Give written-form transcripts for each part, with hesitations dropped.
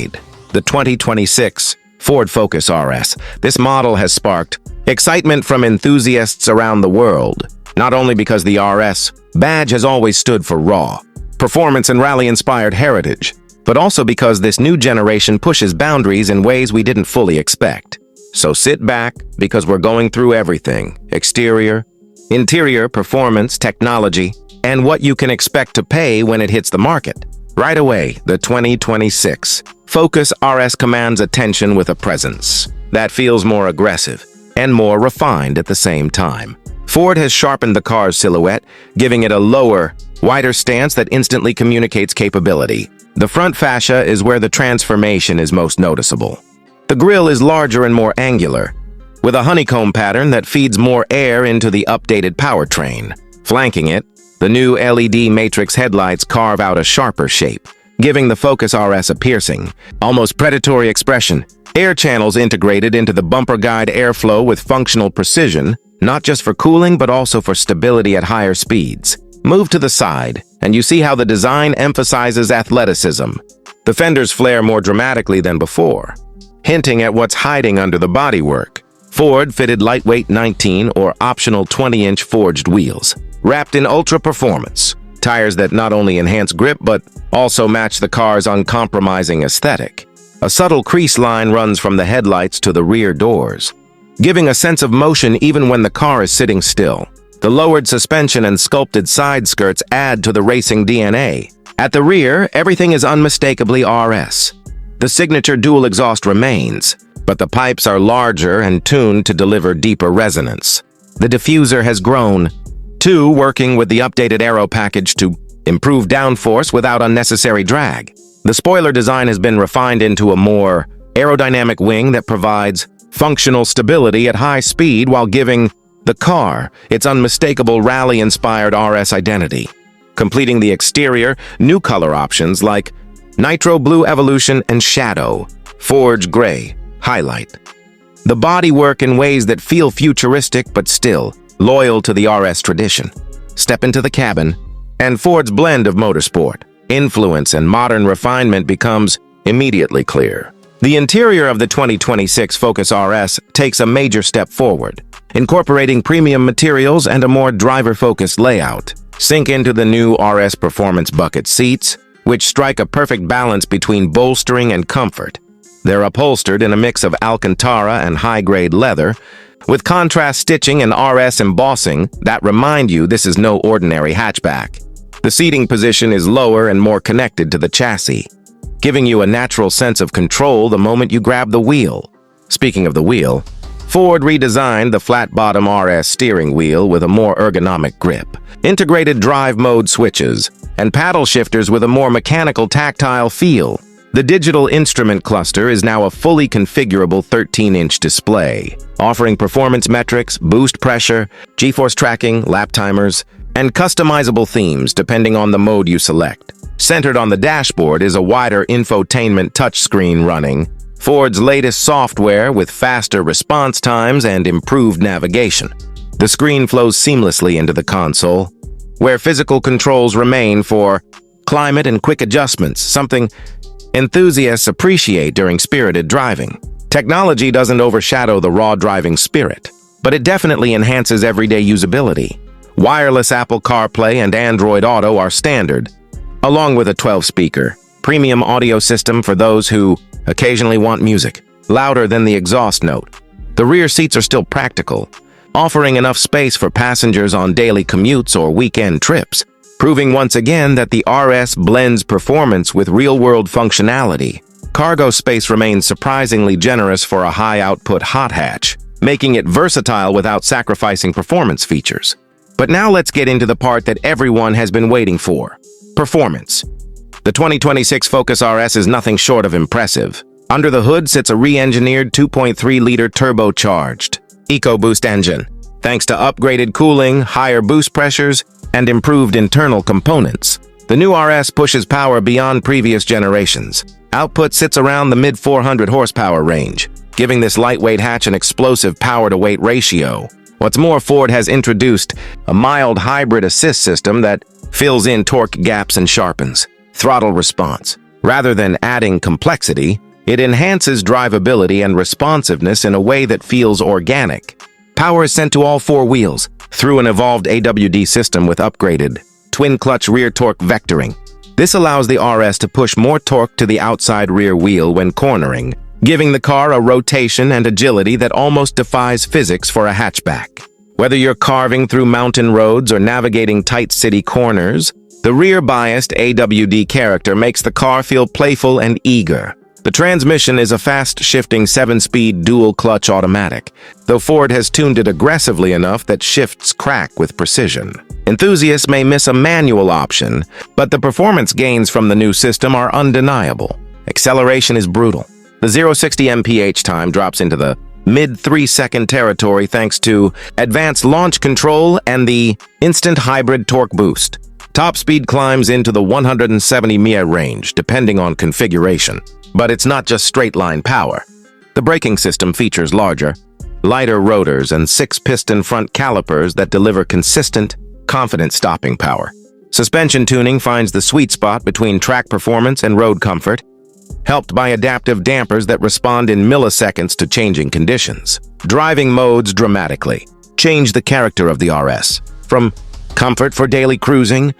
side. The 2026 Ford Focus RS. This model has sparked excitement from enthusiasts around the world, not only because the RS badge has always stood for raw performance and rally-inspired heritage, but also because this new generation pushes boundaries in ways we didn't fully expect. So sit back, because we're going through everything: exterior, interior, performance, technology, and what you can expect to pay when it hits the market. Right away, the 2026 Focus RS commands attention with a presence that feels more aggressive and more refined at the same time. Ford has sharpened the car's silhouette, giving it a lower, wider stance that instantly communicates capability. The front fascia is where the transformation is most noticeable. The grille is larger and more angular, with a honeycomb pattern that feeds more air into the updated powertrain. Flanking it, the new LED matrix headlights carve out a sharper shape, giving the Focus RS a piercing, almost predatory expression. Air channels integrated into the bumper guide airflow with functional precision, not just for cooling but also for stability at higher speeds. Move to the side, and you see how the design emphasizes athleticism. The fenders flare more dramatically than before, hinting at what's hiding under the bodywork. Ford fitted lightweight 19 or optional 20-inch forged wheels, wrapped in ultra performance. Tires that not only enhance grip but also match the car's uncompromising aesthetic. A subtle crease line runs from the headlights to the rear doors, giving a sense of motion even when the car is sitting still. The lowered suspension and sculpted side skirts add to the racing DNA. At the rear, everything is unmistakably RS. The signature dual exhaust remains, but the pipes are larger and tuned to deliver deeper resonance. The diffuser has grown, too, working with the updated aero package to improve downforce without unnecessary drag. The spoiler design has been refined into a more aerodynamic wing that provides functional stability at high speed while giving the car its unmistakable rally-inspired RS identity. Completing the exterior, new color options like Nitro Blue Evolution and Shadow, Forge Gray, highlight the bodywork in ways that feel futuristic but still loyal to the RS tradition. Step into the cabin, and Ford's blend of motorsport, influence, and modern refinement becomes immediately clear. The interior of the 2026 Focus RS takes a major step forward, incorporating premium materials and a more driver-focused layout. Sink into the new RS Performance bucket seats, which strike a perfect balance between bolstering and comfort. They're upholstered in a mix of Alcantara and high-grade leather, with contrast stitching and RS embossing that remind you this is no ordinary hatchback. The seating position is lower and more connected to the chassis, giving you a natural sense of control the moment you grab the wheel. Speaking of the wheel, Ford redesigned the flat-bottom RS steering wheel with a more ergonomic grip, integrated drive mode switches, and paddle shifters with a more mechanical tactile feel. The digital instrument cluster is now a fully configurable 13-inch display, offering performance metrics, boost pressure, G-force tracking, lap timers, and customizable themes depending on the mode you select. Centered on the dashboard is a wider infotainment touchscreen running Ford's latest software with faster response times and improved navigation. The screen flows seamlessly into the console, where physical controls remain for climate and quick adjustments, something enthusiasts appreciate during spirited driving. Technology doesn't overshadow the raw driving spirit, but it definitely enhances everyday usability. Wireless Apple CarPlay and Android Auto are standard, along with a 12-speaker premium audio system for those who occasionally want music louder than the exhaust note. The rear seats are still practical, offering enough space for passengers on daily commutes or weekend trips, proving once again that the RS blends performance with real-world functionality. Cargo space remains surprisingly generous for a high-output hot hatch, making it versatile without sacrificing performance features. But now let's get into the part that everyone has been waiting for: performance. The 2026 Focus RS is nothing short of impressive. Under the hood sits a re-engineered 2.3-liter turbocharged EcoBoost engine, thanks to upgraded cooling, higher boost pressures, and improved internal components. The new RS pushes power beyond previous generations. Output sits around the mid-400 horsepower range, giving this lightweight hatch an explosive power-to-weight ratio. What's more, Ford has introduced a mild hybrid assist system that fills in torque gaps and sharpens throttle response, Rather than adding complexity, it enhances drivability and responsiveness in a way that feels organic. Power is sent to all four wheels through an evolved AWD system with upgraded twin-clutch rear torque vectoring. This allows the RS to push more torque to the outside rear wheel when cornering, giving the car a rotation and agility that almost defies physics for a hatchback. Whether you're carving through mountain roads or navigating tight city corners, the rear-biased AWD character makes the car feel playful and eager. The transmission is a fast-shifting 7-speed dual-clutch automatic, though Ford has tuned it aggressively enough that shifts crack with precision. Enthusiasts may miss a manual option, but the performance gains from the new system are undeniable. Acceleration is brutal. The 0-60 mph time drops into the mid-3-second territory thanks to advanced launch control and the instant hybrid torque boost. Top speed climbs into the 170 mph range, depending on configuration. But it's not just straight-line power. The braking system features larger, lighter rotors and 6-piston front calipers that deliver consistent, confident stopping power. Suspension tuning finds the sweet spot between track performance and road comfort, helped by adaptive dampers that respond in milliseconds to changing conditions. Driving modes dramatically change the character of the RS, from comfort for daily cruising,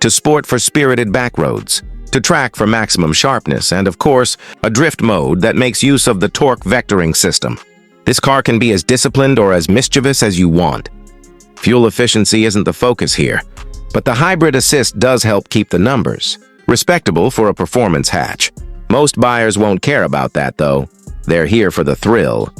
to sport for spirited backroads, to track for maximum sharpness, and of course, a drift mode that makes use of the torque vectoring system. This car can be as disciplined or as mischievous as you want. Fuel efficiency isn't the focus here, but the hybrid assist does help keep the numbers respectable for a performance hatch. Most buyers won't care about that, though. They're here for the thrill.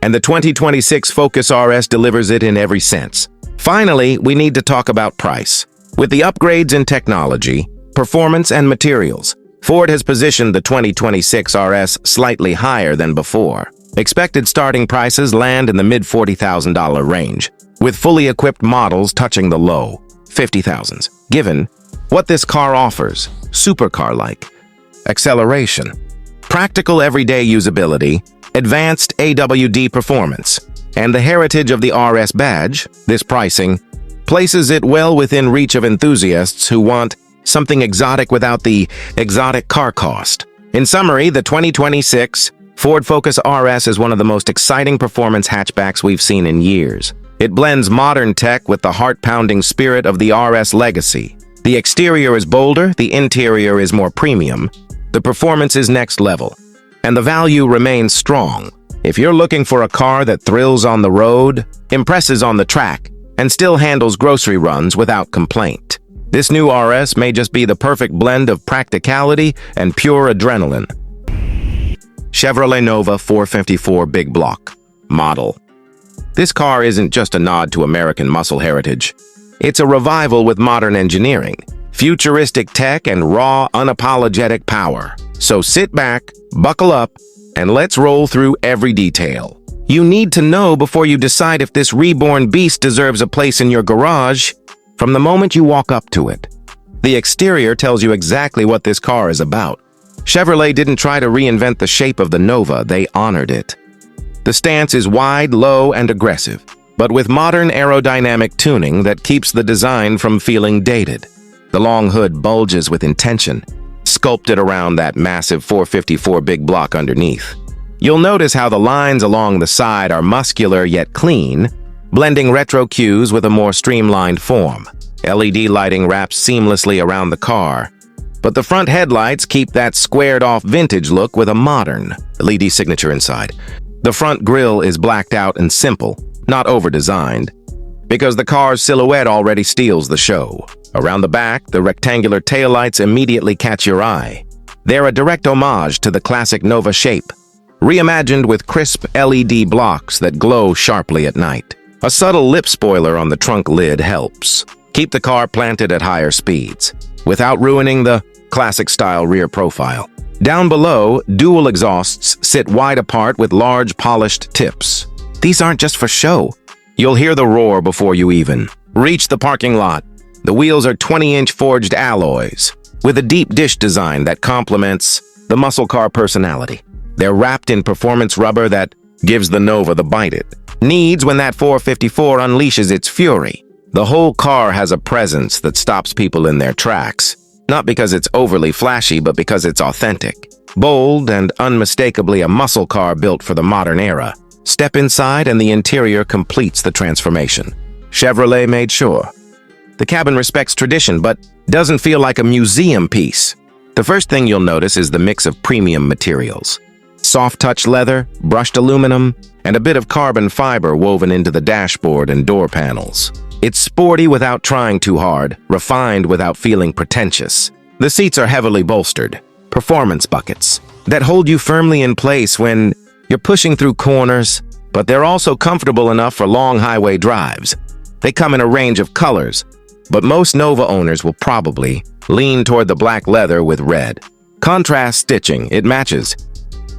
And the 2026 Focus RS delivers it in every sense. Finally, we need to talk about price. With the upgrades in technology, performance, and materials, Ford has positioned the 2026 RS slightly higher than before. Expected starting prices land in the mid-$40,000 range, with fully equipped models touching the low $50,000s. Given what this car offers, supercar-like acceleration, practical everyday usability, advanced AWD performance, and the heritage of the RS badge, this pricing places it well within reach of enthusiasts who want something exotic without the exotic car cost. In summary, the 2026 Ford Focus RS is one of the most exciting performance hatchbacks we've seen in years. It blends modern tech with the heart-pounding spirit of the RS legacy. The exterior is bolder, the interior is more premium, the performance is next level, and the value remains strong. If you're looking for a car that thrills on the road, impresses on the track, and still handles grocery runs without complaint, this new RS may just be the perfect blend of practicality and pure adrenaline. Chevrolet Nova 454 Big Block Model. This car isn't just a nod to American muscle heritage. It's a revival with modern engineering, futuristic tech, and raw, unapologetic power. So sit back, buckle up, and let's roll through every detail you need to know before you decide if this reborn beast deserves a place in your garage from the moment you walk up to it. The exterior tells you exactly what this car is about. Chevrolet didn't try to reinvent the shape of the Nova, they honored it. The stance is wide, low, and aggressive, but with modern aerodynamic tuning that keeps the design from feeling dated. The long hood bulges with intention, sculpted around that massive 454 big block underneath. You'll notice how the lines along the side are muscular yet clean, blending retro cues with a more streamlined form. LED lighting wraps seamlessly around the car, but the front headlights keep that squared-off vintage look with a modern LED signature inside. The front grille is blacked out and simple, not over-designed, because the car's silhouette already steals the show. Around the back, the rectangular taillights immediately catch your eye. They're a direct homage to the classic Nova shape, reimagined with crisp LED blocks that glow sharply at night. A subtle lip spoiler on the trunk lid helps keep the car planted at higher speeds, without ruining the classic-style rear profile. Down below, dual exhausts sit wide apart with large polished tips. These aren't just for show. You'll hear the roar before you even reach the parking lot. The wheels are 20-inch forged alloys, with a deep dish design that complements the muscle car personality. They're wrapped in performance rubber that gives the Nova the bite it needs when that 454 unleashes its fury. The whole car has a presence that stops people in their tracks. Not because it's overly flashy, but because it's authentic. Bold and unmistakably a muscle car built for the modern era. Step inside and the interior completes the transformation. Chevrolet made sure. The cabin respects tradition, but doesn't feel like a museum piece. The first thing you'll notice is the mix of premium materials. Soft-touch leather, brushed aluminum, and a bit of carbon fiber woven into the dashboard and door panels. It's sporty without trying too hard, refined without feeling pretentious. The seats are heavily bolstered, performance buckets, that hold you firmly in place when you're pushing through corners, but they're also comfortable enough for long highway drives. They come in a range of colors, but most Nova owners will probably lean toward the black leather with red. Contrast stitching, it matches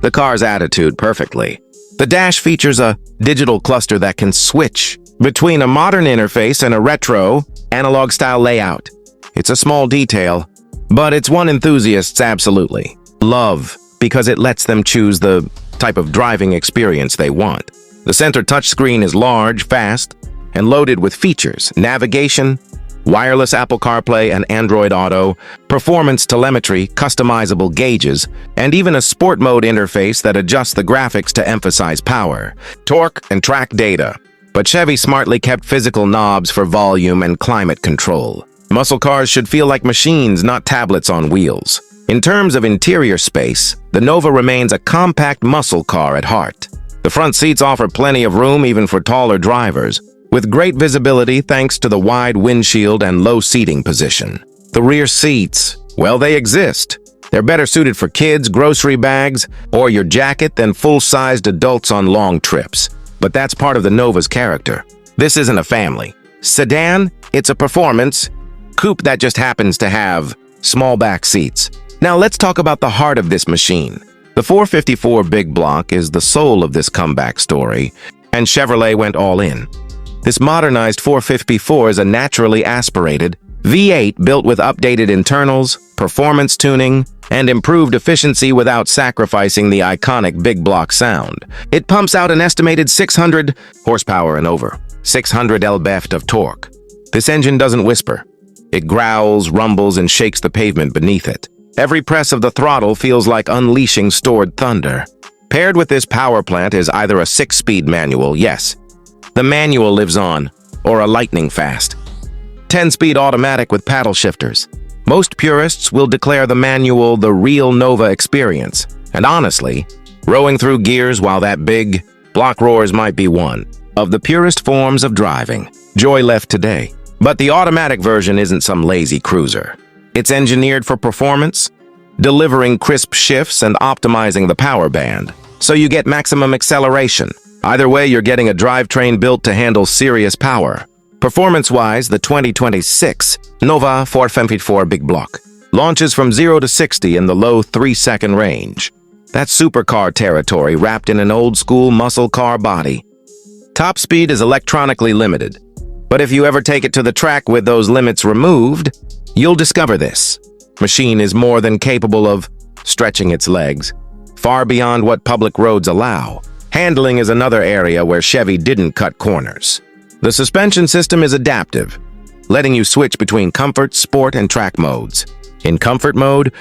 the car's attitude perfectly. The dash features a digital cluster that can switch between a modern interface and a retro, analog-style layout. It's a small detail, but it's one enthusiasts absolutely love because it lets them choose the type of driving experience they want. The center touchscreen is large, fast, and loaded with features: navigation, wireless Apple CarPlay and Android Auto, performance telemetry, customizable gauges, and even a sport mode interface that adjusts the graphics to emphasize power, torque, and track data. But Chevy smartly kept physical knobs for volume and climate control. Muscle cars should feel like machines, not tablets on wheels. In terms of interior space, the Nova remains a compact muscle car at heart. The front seats offer plenty of room even for taller drivers, with great visibility thanks to the wide windshield and low seating position. The rear seats, well, they exist. They're better suited for kids, grocery bags, or your jacket than full-sized adults on long trips. But that's part of the Nova's character. This isn't a family sedan, it's a performance coupe that just happens to have small back seats. Now let's talk about the heart of this machine. The 454 big block is the soul of this comeback story, and Chevrolet went all in. This modernized 454 is a naturally aspirated V8 built with updated internals, performance tuning, and improved efficiency without sacrificing the iconic big block sound. It pumps out an estimated 600 horsepower and over 600 lb-ft of torque. This engine doesn't whisper. It growls, rumbles, and shakes the pavement beneath it. Every press of the throttle feels like unleashing stored thunder. Paired with this power plant is either a 6-speed manual, yes, the manual lives on, or a lightning-fast 10-speed automatic with paddle shifters. Most purists will declare the manual the real Nova experience, and honestly, rowing through gears while that big block roars might be one of the purest forms of driving. Joy left today. But the automatic version isn't some lazy cruiser. It's engineered for performance, delivering crisp shifts and optimizing the power band, so you get maximum acceleration. Either way, you're getting a drivetrain built to handle serious power. Performance-wise, the 2026 Nova 454 Big Block launches from 0 to 60 in the low 3-second range. That's supercar territory wrapped in an old-school muscle car body. Top speed is electronically limited, but if you ever take it to the track with those limits removed, you'll discover this machine is more than capable of stretching its legs, far beyond what public roads allow. Handling is another area where Chevy didn't cut corners. The suspension system is adaptive, letting you switch between comfort, sport, and track modes. In comfort mode,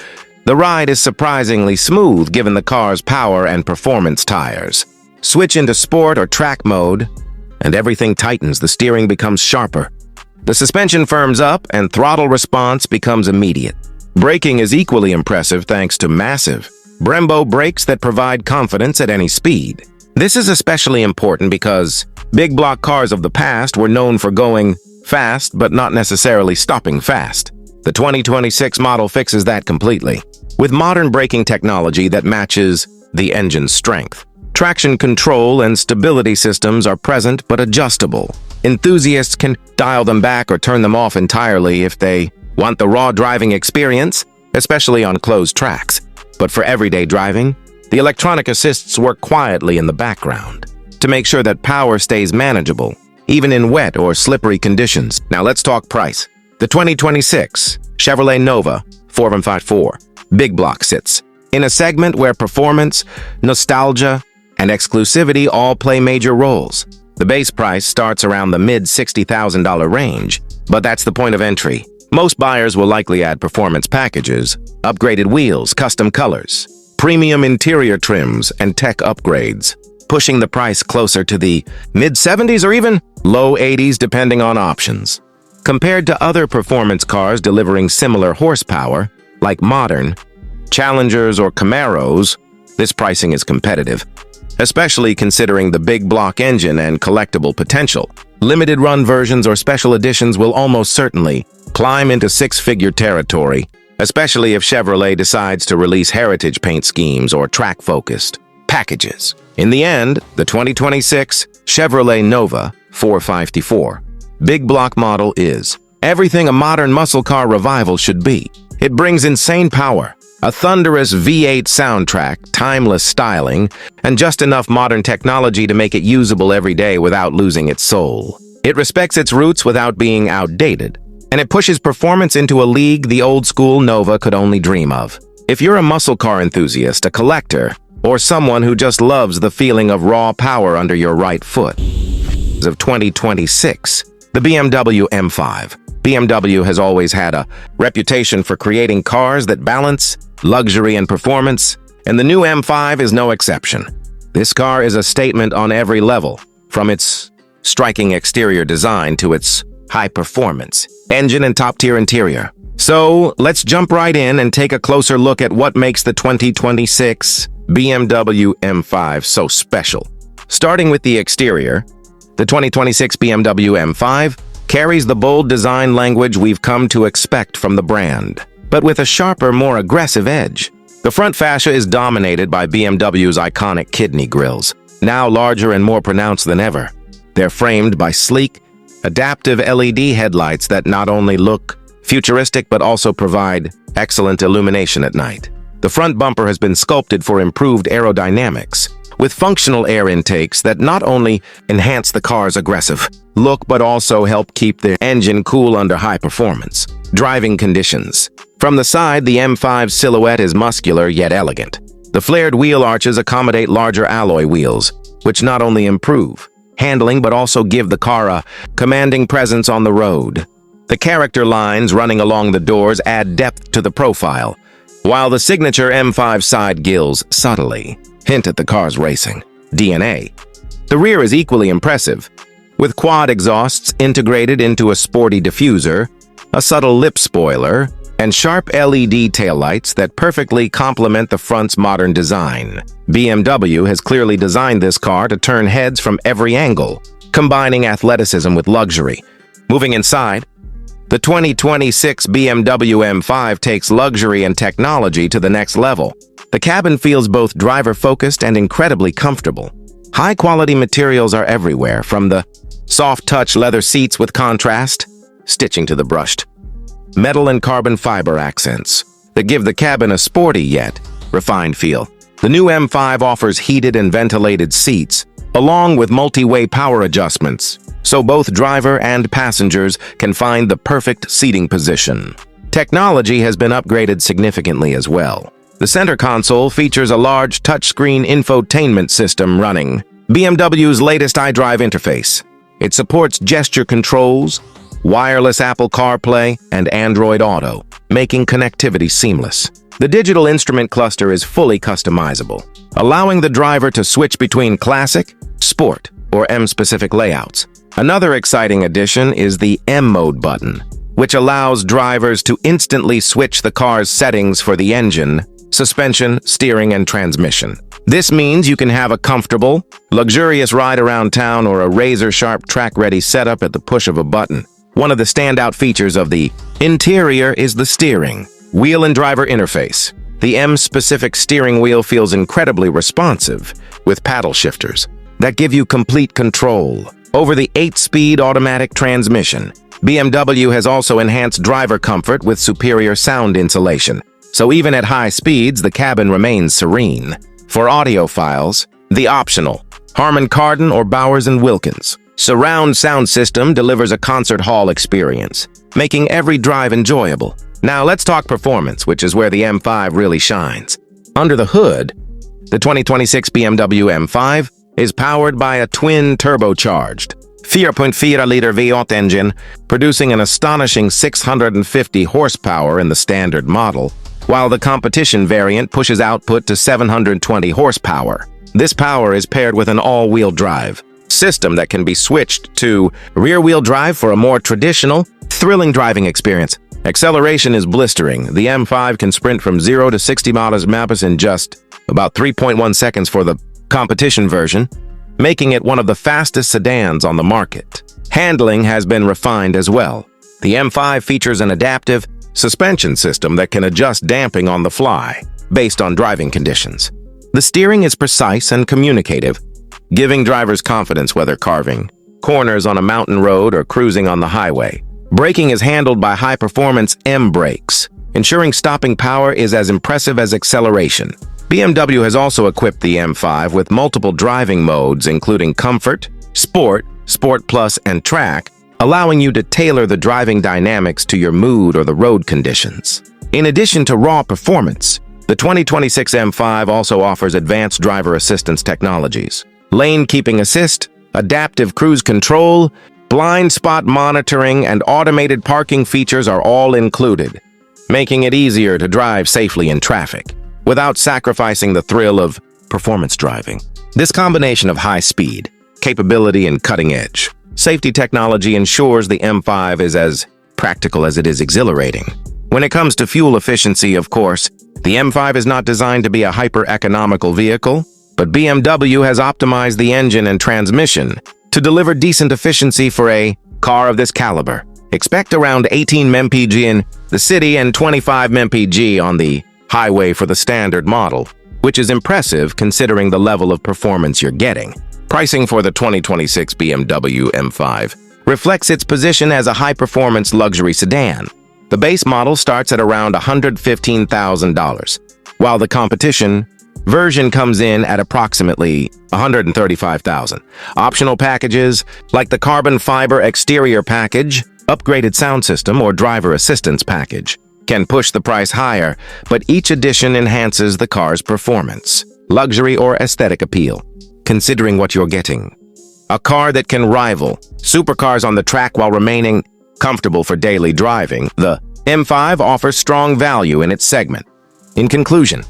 the ride is surprisingly smooth given the car's power and performance tires. Switch into sport or track mode, and everything tightens. The steering becomes sharper. The suspension firms up, and throttle response becomes immediate. Braking is equally impressive thanks to massive Brembo brakes that provide confidence at any speed. This is especially important because big block cars of the past were known for going fast but not necessarily stopping fast. The 2026 model fixes that completely, with modern braking technology that matches the engine's strength. Traction control and stability systems are present but adjustable. Enthusiasts can dial them back or turn them off entirely if they want the raw driving experience, especially on closed tracks. But for everyday driving, the electronic assists work quietly in the background to make sure that power stays manageable, even in wet or slippery conditions. Now let's talk price. The 2026 Chevrolet Nova 454 Big Block sits in a segment where performance, nostalgia, and exclusivity all play major roles. The base price starts around the mid-$60,000 range, but that's the point of entry. Most buyers will likely add performance packages, upgraded wheels, custom colors, premium interior trims, and tech upgrades, pushing the price closer to the mid-70s or even low 80s depending on options. Compared to other performance cars delivering similar horsepower, like modern Challengers or Camaros, this pricing is competitive, especially considering the big block engine and collectible potential. Limited run versions or special editions will almost certainly climb into six-figure territory, especially if Chevrolet decides to release heritage paint schemes or track-focused packages. In the end, the 2026 Chevrolet Nova 454 big block model is everything a modern muscle car revival should be. It brings insane power, a thunderous V8 soundtrack, timeless styling, and just enough modern technology to make it usable every day without losing its soul. It respects its roots without being outdated, and it pushes performance into a league the old-school Nova could only dream of. If you're a muscle car enthusiast, a collector, or someone who just loves the feeling of raw power under your right foot. Of 2026, the BMW M5. BMW has always had a reputation for creating cars that balance luxury and performance, and the new M5 is no exception. This car is a statement on every level, from its striking exterior design to its high performance engine and top-tier interior. So, let's jump right in and take a closer look at what makes the 2026 BMW M5 so special. Starting with the exterior, the 2026 BMW M5 carries the bold design language we've come to expect from the brand, but with a sharper, more aggressive edge. The front fascia is dominated by BMW's iconic kidney grills, now larger and more pronounced than ever. They're framed by sleek, adaptive LED headlights that not only look futuristic but also provide excellent illumination at night. The front bumper has been sculpted for improved aerodynamics, with functional air intakes that not only enhance the car's aggressive look but also help keep the engine cool under high performance driving conditions. From the side, the M5's silhouette is muscular yet elegant. The flared wheel arches accommodate larger alloy wheels, which not only improve handling but also give the car a commanding presence on the road. The character lines running along the doors add depth to the profile, while the signature M5 side gills subtly hint at the car's racing DNA. The rear is equally impressive, with quad exhausts integrated into a sporty diffuser, a subtle lip spoiler, and sharp LED taillights that perfectly complement the front's modern design. BMW has clearly designed this car to turn heads from every angle, combining athleticism with luxury. Moving inside, the 2026 BMW M5 takes luxury and technology to the next level. The cabin feels both driver-focused and incredibly comfortable. High-quality materials are everywhere, from the soft-touch leather seats with contrast stitching to the brushed metal and carbon fiber accents that give the cabin a sporty yet refined feel. The new M5 offers heated and ventilated seats, along with multi-way power adjustments, so both driver and passengers can find the perfect seating position. Technology has been upgraded significantly as well. The center console features a large touchscreen infotainment system running BMW's latest iDrive interface. It supports gesture controls, wireless Apple CarPlay, and Android Auto, making connectivity seamless. The digital instrument cluster is fully customizable, allowing the driver to switch between classic, sport, or M-specific layouts. Another exciting addition is the M Mode button, which allows drivers to instantly switch the car's settings for the engine, suspension, steering, and transmission. This means you can have a comfortable, luxurious ride around town or a razor-sharp track-ready setup at the push of a button. One of the standout features of the interior is the steering wheel and driver interface. The M-specific steering wheel feels incredibly responsive, with paddle shifters that give you complete control over the 8-speed automatic transmission. BMW has also enhanced driver comfort with superior sound insulation, so even at high speeds, the cabin remains serene. For audiophiles, the optional Harman Kardon or Bowers & Wilkins surround sound system delivers a concert hall experience, making every drive enjoyable. Now let's talk performance, which is where the M5 really shines. Under the hood, the 2026 BMW M5 is powered by a twin turbocharged 4.4-liter V8 engine, producing an astonishing 650 horsepower in the standard model, while the competition variant pushes output to 720 horsepower. This power is paired with an all-wheel drive system that can be switched to rear-wheel drive for a more traditional, thrilling driving experience. Acceleration is blistering. The M5 can sprint from 0 to 60 miles per hour in just about 3.1 seconds for the competition version, making it one of the fastest sedans on the market. Handling has been refined as well. The M5 features an adaptive suspension system that can adjust damping on the fly, based on driving conditions. The steering is precise and communicative, giving drivers confidence whether carving corners on a mountain road or cruising on the highway. Braking is handled by high-performance M brakes, ensuring stopping power is as impressive as acceleration. BMW has also equipped the M5 with multiple driving modes, including Comfort, Sport, Sport Plus, and Track, allowing you to tailor the driving dynamics to your mood or the road conditions. In addition to raw performance, the 2026 M5 also offers advanced driver assistance technologies. Lane keeping assist, adaptive cruise control, blind spot monitoring, and automated parking features are all included, making it easier to drive safely in traffic without sacrificing the thrill of performance driving. This combination of high speed, capability, and cutting-edge safety technology ensures the M5 is as practical as it is exhilarating. When it comes to fuel efficiency, of course, the M5 is not designed to be a hyper-economical vehicle, but BMW has optimized the engine and transmission to deliver decent efficiency for a car of this caliber. Expect around 18 mpg in the city and 25 mpg on the highway for the standard model, which is impressive considering the level of performance you're getting. Pricing for the 2026 BMW M5 reflects its position as a high-performance luxury sedan. The base model starts at around $115,000, while the competition version comes in at approximately $135,000. Optional packages like the carbon fiber exterior package, upgraded sound system, or driver assistance package can push the price higher, but each addition enhances the car's performance, luxury, or aesthetic appeal. Considering what you're getting, a car that can rival supercars on the track while remaining comfortable for daily driving, the M5 offers strong value in its segment. In conclusion,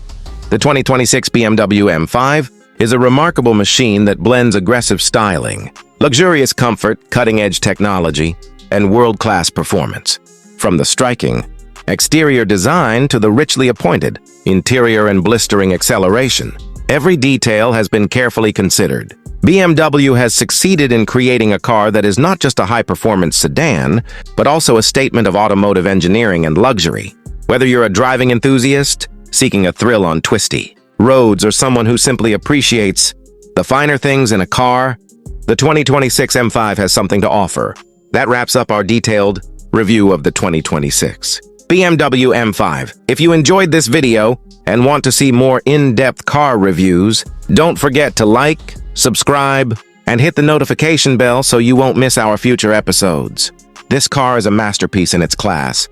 the 2026 BMW M5 is a remarkable machine that blends aggressive styling, luxurious comfort, cutting-edge technology, and world-class performance. From the striking exterior design to the richly appointed interior and blistering acceleration, every detail has been carefully considered. BMW has succeeded in creating a car that is not just a high-performance sedan, but also a statement of automotive engineering and luxury. Whether you're a driving enthusiast, seeking a thrill on twisty roads, or someone who simply appreciates the finer things in a car, the 2026 M5 has something to offer. That wraps up our detailed review of the 2026 BMW M5. If you enjoyed this video and want to see more in-depth car reviews, don't forget to like, subscribe, and hit the notification bell so you won't miss our future episodes. This car is a masterpiece in its class,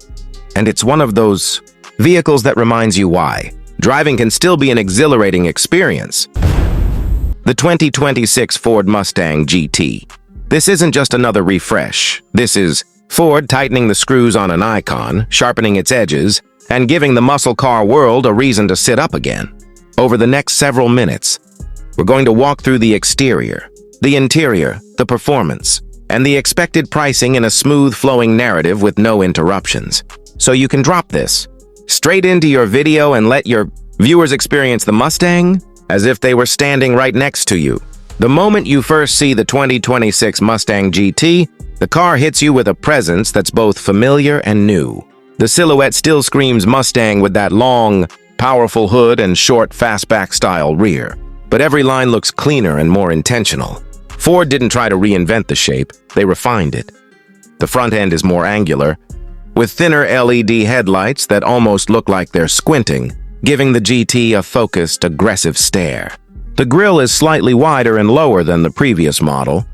and it's one of those vehicles that reminds you why driving can still be an exhilarating experience. The 2026 Ford Mustang GT. This isn't just another refresh. This is Ford tightening the screws on an icon, sharpening its edges, and giving the muscle car world a reason to sit up again. Over the next several minutes, we're going to walk through the exterior, the interior, the performance, and the expected pricing in a smooth flowing narrative with no interruptions. So you can drop this straight into your video and let your viewers experience the Mustang as if they were standing right next to you. The moment you first see the 2026 Mustang GT, the car hits you with a presence that's both familiar and new. The silhouette still screams Mustang with that long, powerful hood and short, fastback-style rear. But every line looks cleaner and more intentional. Ford didn't try to reinvent the shape, they refined it. The front end is more angular, with thinner LED headlights that almost look like they're squinting, giving the GT a focused, aggressive stare. The grille is slightly wider and lower than the previous model,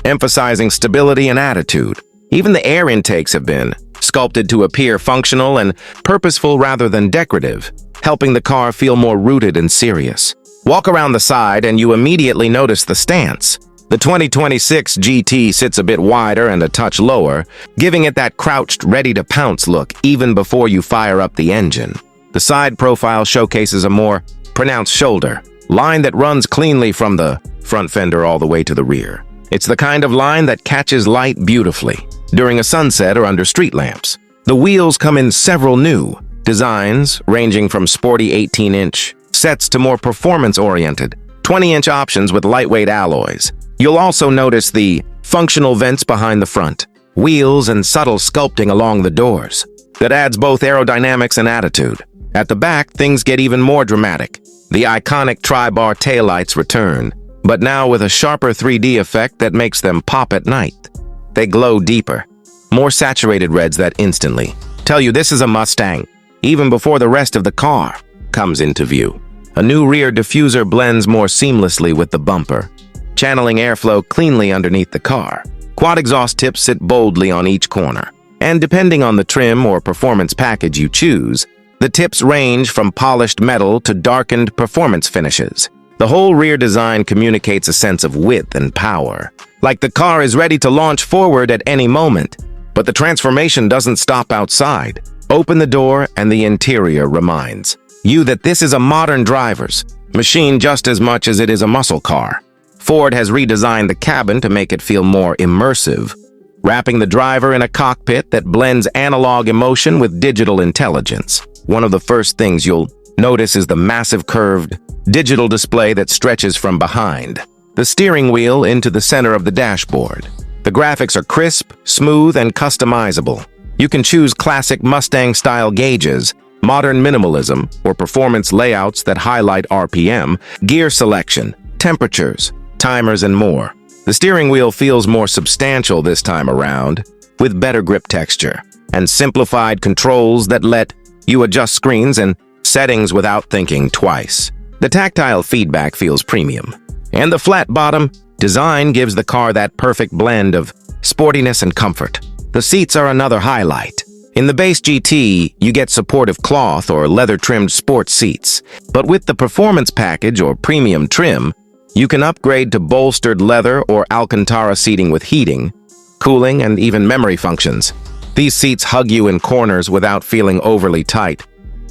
emphasizing stability and attitude. Even the air intakes have been sculpted to appear functional and purposeful rather than decorative, helping the car feel more rooted and serious. Walk around the side and you immediately notice the stance. The 2026 GT sits a bit wider and a touch lower, giving it that crouched, ready-to-pounce look even before you fire up the engine. The side profile showcases a more pronounced shoulder, line that runs cleanly from the front fender all the way to the rear. It's the kind of line that catches light beautifully during a sunset or under street lamps. The wheels come in several new designs, ranging from sporty 18-inch sets to more performance-oriented 20-inch options with lightweight alloys. You'll also notice the functional vents behind the front, wheels, and subtle sculpting along the doors. That adds both aerodynamics and attitude. At the back, things get even more dramatic. The iconic tri-bar taillights return, but now with a sharper 3D effect that makes them pop at night. They glow deeper, more saturated reds that instantly tell you this is a Mustang, even before the rest of the car comes into view. A new rear diffuser blends more seamlessly with the bumper, channeling airflow cleanly underneath the car. Quad exhaust tips sit boldly on each corner, and depending on the trim or performance package you choose, the tips range from polished metal to darkened performance finishes. The whole rear design communicates a sense of width and power, like the car is ready to launch forward at any moment. But the transformation doesn't stop outside. Open the door and the interior reminds you that this is a modern driver's machine just as much as it is a muscle car. Ford has redesigned the cabin to make it feel more immersive, wrapping the driver in a cockpit that blends analog emotion with digital intelligence. One of the first things you'll notice is the massive curved digital display that stretches from behind the steering wheel into the center of the dashboard. The graphics are crisp, smooth, and customizable. You can choose classic Mustang-style gauges, modern minimalism, or performance layouts that highlight RPM, gear selection, temperatures, timers, and more. The steering wheel feels more substantial this time around, with better grip texture and simplified controls that let you adjust screens and settings without thinking twice. The tactile feedback feels premium, and the flat bottom design gives the car that perfect blend of sportiness and comfort. The seats are another highlight. In the base GT, you get supportive cloth or leather-trimmed sports seats, but with the performance package or premium trim, you can upgrade to bolstered leather or Alcantara seating with heating, cooling, and even memory functions. These seats hug you in corners without feeling overly tight,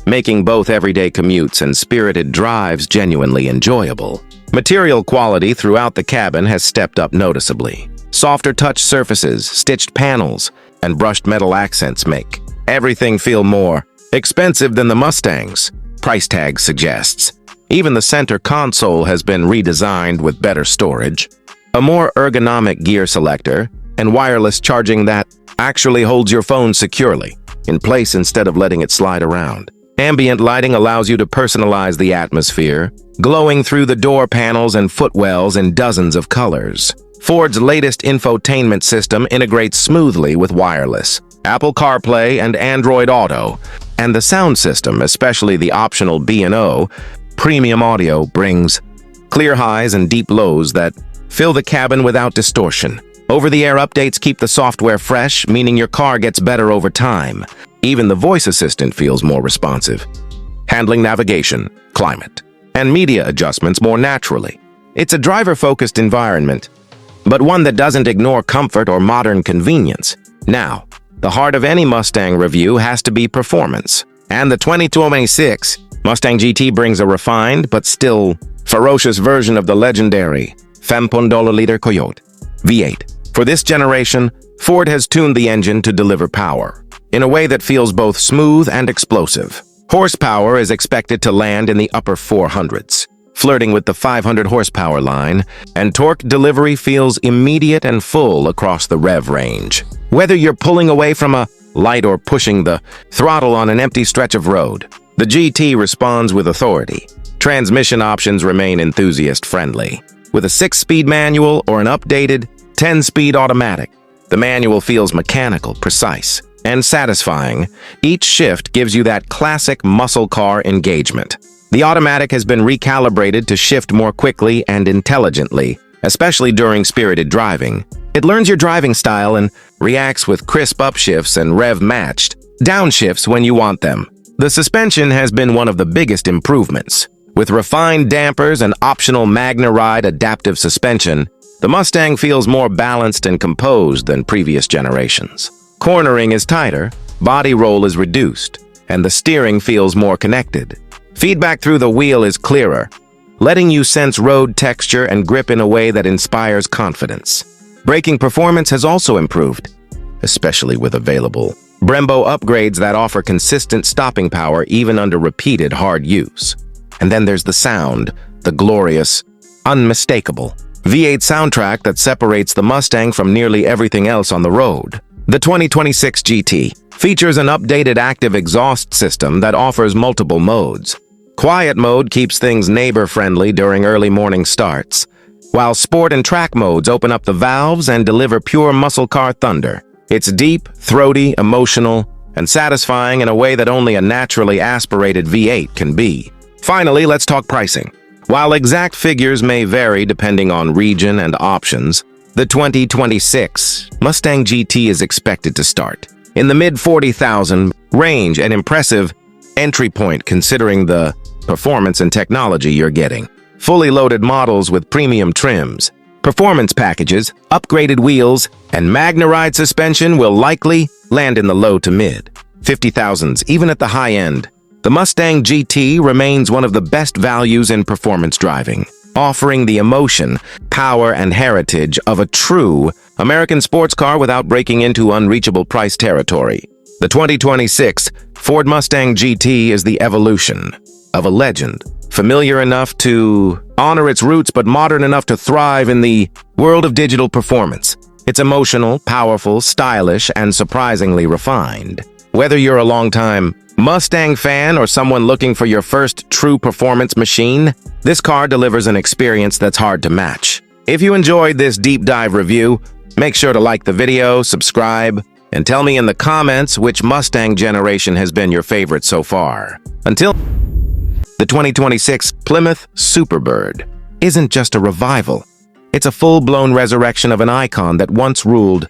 making both everyday commutes and spirited drives genuinely enjoyable. Material quality throughout the cabin has stepped up noticeably. Softer touch surfaces, stitched panels, and brushed metal accents make everything feel more expensive than the Mustang's price tag suggests. Even the center console has been redesigned with better storage, a more ergonomic gear selector, and wireless charging that actually holds your phone securely in place instead of letting it slide around. Ambient lighting allows you to personalize the atmosphere, glowing through the door panels and footwells in dozens of colors. Ford's latest infotainment system integrates smoothly with wireless, Apple CarPlay, and Android Auto, and the sound system, especially the optional B&O, premium audio, brings clear highs and deep lows that fill the cabin without distortion. Over-the-air updates keep the software fresh, meaning your car gets better over time. Even the voice assistant feels more responsive, handling navigation, climate, and media adjustments more naturally. It's a driver-focused environment, but one that doesn't ignore comfort or modern convenience. Now, the heart of any Mustang review has to be performance, and the 2026 Mustang GT brings a refined but still ferocious version of the legendary 5.0-liter Coyote V8. For this generation, Ford has tuned the engine to deliver power in a way that feels both smooth and explosive. Horsepower is expected to land in the upper 400s, flirting with the 500 horsepower line, and torque delivery feels immediate and full across the rev range. Whether you're pulling away from a light or pushing the throttle on an empty stretch of road, the GT responds with authority. Transmission options remain enthusiast-friendly, with a 6-speed manual or an updated 10-speed automatic. The manual feels mechanical, precise, and satisfying. Each shift gives you that classic muscle car engagement. The automatic has been recalibrated to shift more quickly and intelligently, especially during spirited driving. It learns your driving style and reacts with crisp upshifts and rev-matched downshifts when you want them. The suspension has been one of the biggest improvements. With refined dampers and optional MagnaRide adaptive suspension, the Mustang feels more balanced and composed than previous generations. Cornering is tighter, body roll is reduced, and the steering feels more connected. Feedback through the wheel is clearer, letting you sense road texture and grip in a way that inspires confidence. Braking performance has also improved, especially with available Brembo upgrades that offer consistent stopping power even under repeated hard use. And then there's the sound, the glorious, unmistakable V8 soundtrack that separates the Mustang from nearly everything else on the road. The 2026 GT features an updated active exhaust system that offers multiple modes. Quiet mode keeps things neighbor-friendly during early morning starts, while sport and track modes open up the valves and deliver pure muscle car thunder. It's deep, throaty, emotional, and satisfying in a way that only a naturally aspirated V8 can be. Finally, let's talk pricing. While exact figures may vary depending on region and options, the 2026 Mustang GT is expected to start in the mid-$40,000 range, an impressive entry point considering the performance and technology you're getting. Fully loaded models with premium trims, performance packages, upgraded wheels, and MagnaRide suspension will likely land in the low to mid 50,000s, even at the high end. The Mustang GT remains one of the best values in performance driving, offering the emotion, power, and heritage of a true American sports car without breaking into unreachable price territory. The 2026 Ford Mustang GT is the evolution of a legend, familiar enough to honor its roots but modern enough to thrive in the world of digital performance. It's emotional, powerful, stylish, and surprisingly refined. Whether you're a longtime Mustang fan or someone looking for your first true performance machine, this car delivers an experience that's hard to match. If you enjoyed this deep dive review, make sure to like the video, subscribe, and tell me in the comments which Mustang generation has been your favorite so far. Until the 2026 Plymouth Superbird isn't just a revival. It's a full-blown resurrection of an icon that once ruled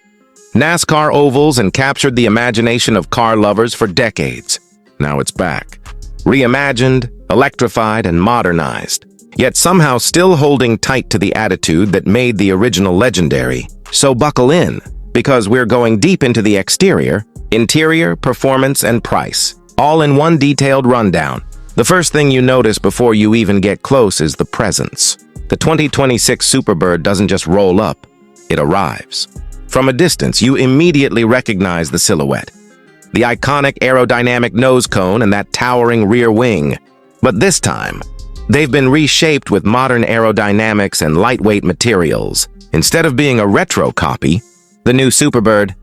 NASCAR ovals and captured the imagination of car lovers for decades. Now it's back, reimagined, electrified, and modernized, yet somehow still holding tight to the attitude that made the original legendary. So buckle in, because we're going deep into the exterior, interior, performance, and price, all in one detailed rundown. The first thing you notice before you even get close is the presence. The 2026 Superbird doesn't just roll up, it arrives. From a distance, you immediately recognize the silhouette. The iconic aerodynamic nose cone and that towering rear wing. But this time, they've been reshaped with modern aerodynamics and lightweight materials. Instead of being a retro copy, the new Superbird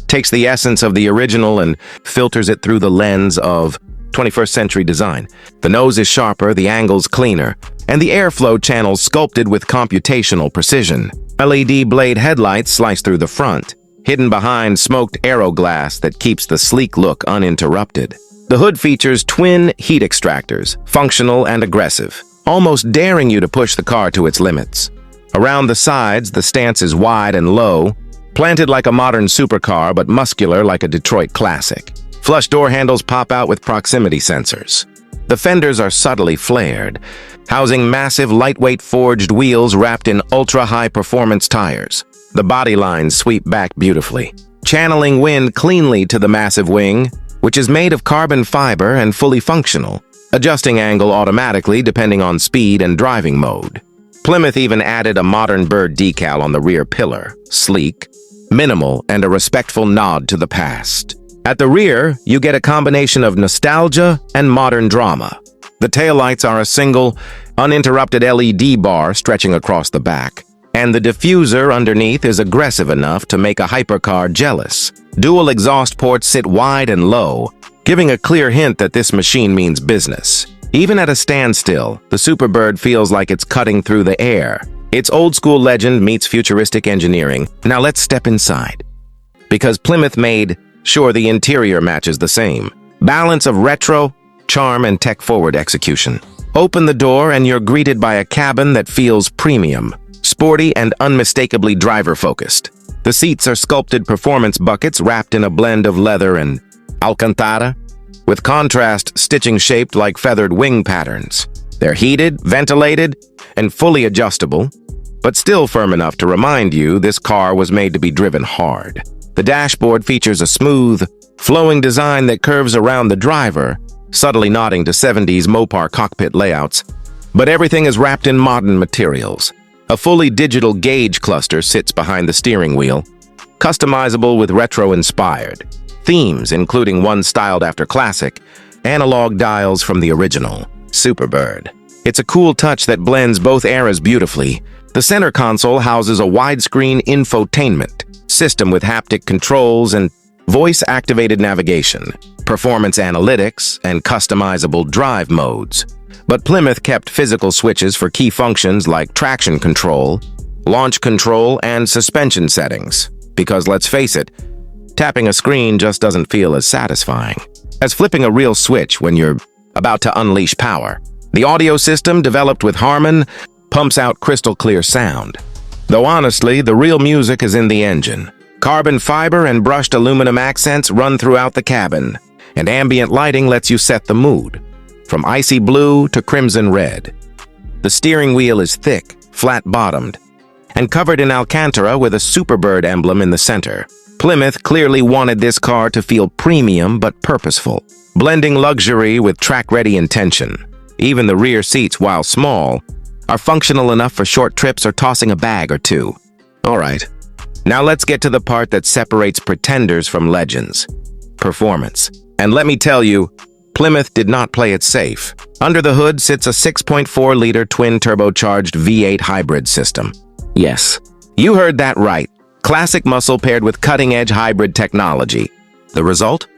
takes the essence of the original and filters it through the lens of 21st century design. The nose is sharper, the angles cleaner, and the airflow channels sculpted with computational precision. LED blade headlights slice through the front, hidden behind smoked aero glass that keeps the sleek look uninterrupted. The hood features twin heat extractors, functional and aggressive, almost daring you to push the car to its limits. Around the sides, the stance is wide and low, planted like a modern supercar but muscular like a Detroit classic. Flush door handles pop out with proximity sensors. The fenders are subtly flared, housing massive lightweight forged wheels wrapped in ultra-high performance tires. The body lines sweep back beautifully, channeling wind cleanly to the massive wing, which is made of carbon fiber and fully functional, adjusting angle automatically depending on speed and driving mode. Plymouth even added a modern bird decal on the rear pillar, sleek, minimal, and a respectful nod to the past. At the rear, you get a combination of nostalgia and modern drama. The taillights are a single, uninterrupted LED bar stretching across the back, and the diffuser underneath is aggressive enough to make a hypercar jealous. Dual exhaust ports sit wide and low, giving a clear hint that this machine means business. Even at a standstill, the Superbird feels like it's cutting through the air. It's old-school legend meets futuristic engineering. Now let's step inside. Because Plymouth made sure the interior matches the same. Balance of retro, charm, and tech-forward execution. Open the door and you're greeted by a cabin that feels premium, sporty, and unmistakably driver-focused. The seats are sculpted performance buckets wrapped in a blend of leather and Alcantara, with contrast stitching shaped like feathered wing patterns. They're heated, ventilated, and fully adjustable, but still firm enough to remind you this car was made to be driven hard. The dashboard features a smooth, flowing design that curves around the driver, subtly nodding to 70s Mopar cockpit layouts. But everything is wrapped in modern materials. A fully digital gauge cluster sits behind the steering wheel, customizable with retro-inspired themes, including one styled after classic analog dials from the original Superbird. It's a cool touch that blends both eras beautifully. The center console houses a widescreen infotainment system with haptic controls and voice-activated navigation, performance analytics, and customizable drive modes. But Plymouth kept physical switches for key functions like traction control, launch control, and suspension settings. Because let's face it, tapping a screen just doesn't feel as satisfying as flipping a real switch when you're about to unleash power. The audio system, developed with Harman, pumps out crystal clear sound. Though honestly, the real music is in the engine. Carbon fiber and brushed aluminum accents run throughout the cabin, and ambient lighting lets you set the mood, from icy blue to crimson red. The steering wheel is thick, flat-bottomed, and covered in Alcantara with a Superbird emblem in the center. Plymouth clearly wanted this car to feel premium but purposeful, blending luxury with track-ready intention. Even the rear seats, while small, are functional enough for short trips or tossing a bag or two. All right, now let's get to the part that separates pretenders from legends: performance. And let me tell you, Plymouth did not play it safe. Under the hood sits a 6.4-liter twin-turbocharged V8 hybrid system. Yes, you heard that right. Classic muscle paired with cutting-edge hybrid technology. The result?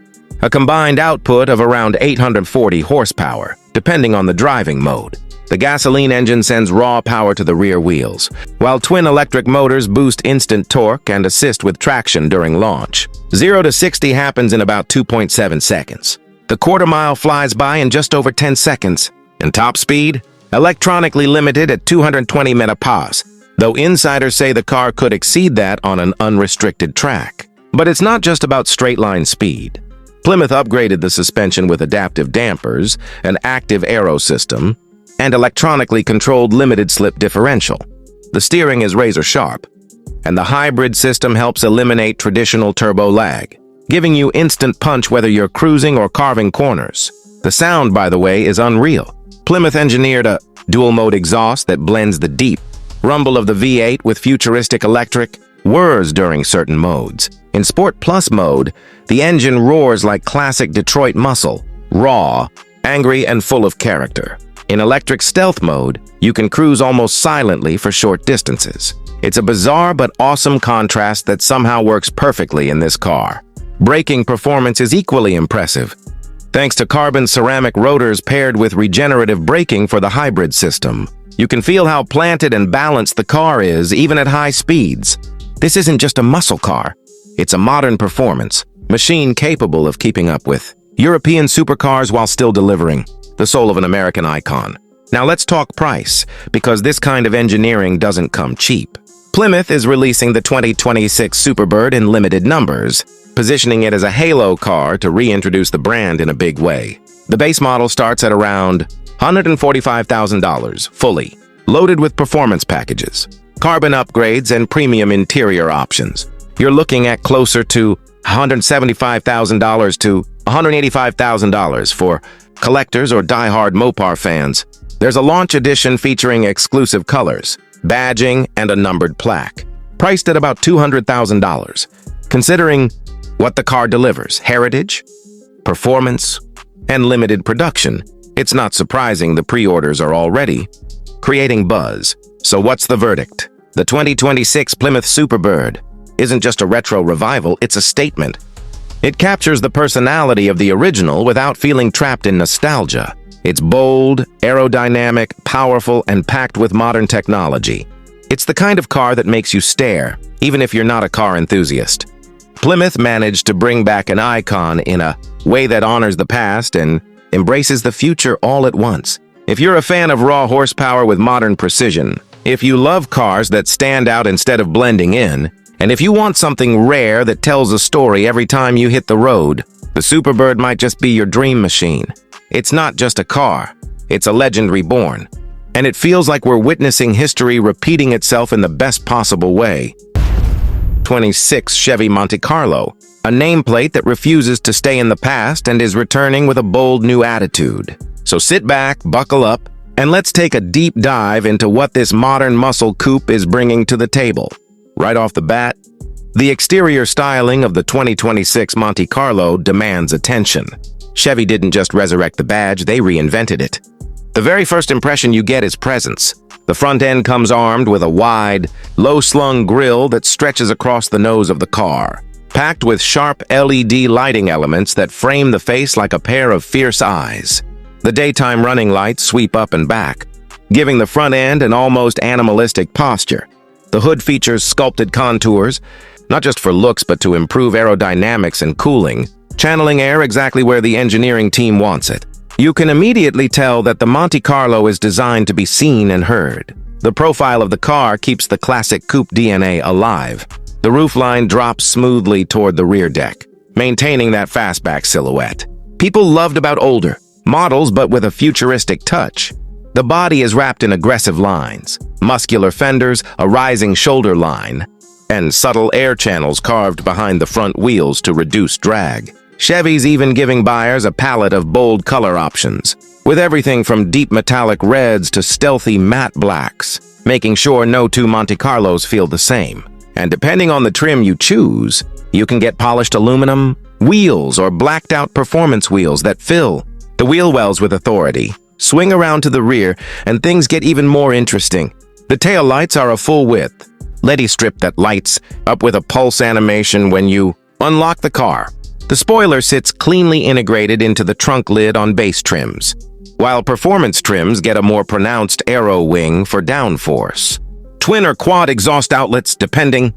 A combined output of around 840 horsepower, depending on the driving mode. The gasoline engine sends raw power to the rear wheels, while twin electric motors boost instant torque and assist with traction during launch. 0 to 60 happens in about 2.7 seconds. The quarter mile flies by in just over 10 seconds. And top speed? Electronically limited at 220 mph, though insiders say the car could exceed that on an unrestricted track. But it's not just about straight-line speed. Plymouth upgraded the suspension with adaptive dampers, an active aero system, and electronically controlled limited-slip differential. The steering is razor-sharp, and the hybrid system helps eliminate traditional turbo lag, giving you instant punch whether you're cruising or carving corners. The sound, by the way, is unreal. Plymouth engineered a dual-mode exhaust that blends the deep rumble of the V8 with futuristic electric whirs during certain modes. In Sport Plus mode, the engine roars like classic Detroit muscle, raw, angry, and full of character. In electric stealth mode, you can cruise almost silently for short distances. It's a bizarre but awesome contrast that somehow works perfectly in this car. Braking performance is equally impressive, thanks to carbon ceramic rotors paired with regenerative braking for the hybrid system. You can feel how planted and balanced the car is, even at high speeds. This isn't just a muscle car. It's a modern performance machine capable of keeping up with European supercars while still delivering the soul of an American icon. Now let's talk price, because this kind of engineering doesn't come cheap. Plymouth is releasing the 2026 Superbird in limited numbers, positioning it as a halo car to reintroduce the brand in a big way. The base model starts at around $145,000, fully loaded with performance packages, carbon upgrades, and premium interior options. You're looking at closer to $175,000 to $185,000 for collectors or die-hard Mopar fans. There's a launch edition featuring exclusive colors, badging, and a numbered plaque, priced at about $200,000. Considering what the car delivers, heritage, performance, and limited production, it's not surprising the pre-orders are already creating buzz. So what's the verdict? The 2026 Plymouth Superbird isn't just a retro revival, it's a statement. It captures the personality of the original without feeling trapped in nostalgia. It's bold, aerodynamic, powerful, and packed with modern technology. It's the kind of car that makes you stare, even if you're not a car enthusiast. Plymouth managed to bring back an icon in a way that honors the past and embraces the future all at once. If you're a fan of raw horsepower with modern precision, if you love cars that stand out instead of blending in, and if you want something rare that tells a story every time you hit the road, the Superbird might just be your dream machine. It's not just a car, It's a legend reborn, and it feels like we're witnessing history repeating itself in the best possible way. 26 Chevy Monte Carlo, a nameplate that refuses to stay in the past and is returning with a bold new attitude. So sit back, buckle up, and let's take a deep dive into what this modern muscle coupe is bringing to the table. Right off the bat, the exterior styling of the 2026 Monte Carlo demands attention. Chevy didn't just resurrect the badge, they reinvented it. The very first impression you get is presence. The front end comes armed with a wide, low-slung grille that stretches across the nose of the car, packed with sharp LED lighting elements that frame the face like a pair of fierce eyes. The daytime running lights sweep up and back, giving the front end an almost animalistic posture. The hood features sculpted contours, not just for looks but to improve aerodynamics and cooling, channeling air exactly where the engineering team wants it. You can immediately tell that the Monte Carlo is designed to be seen and heard. The profile of the car keeps the classic coupe DNA alive. The roofline drops smoothly toward the rear deck, maintaining that fastback silhouette. People loved about older models, but with a futuristic touch. The body is wrapped in aggressive lines, muscular fenders, a rising shoulder line, and subtle air channels carved behind the front wheels to reduce drag. Chevy's even giving buyers a palette of bold color options, with everything from deep metallic reds to stealthy matte blacks, making sure no two Monte Carlos feel the same. And depending on the trim you choose, you can get polished aluminum wheels or blacked-out performance wheels that fill the wheel wells with authority. Swing around to the rear, and things get even more interesting. The tail lights are a full-width LED strip that lights up with a pulse animation when you unlock the car. The spoiler sits cleanly integrated into the trunk lid on base trims, while performance trims get a more pronounced aero wing for downforce. Twin or quad exhaust outlets, depending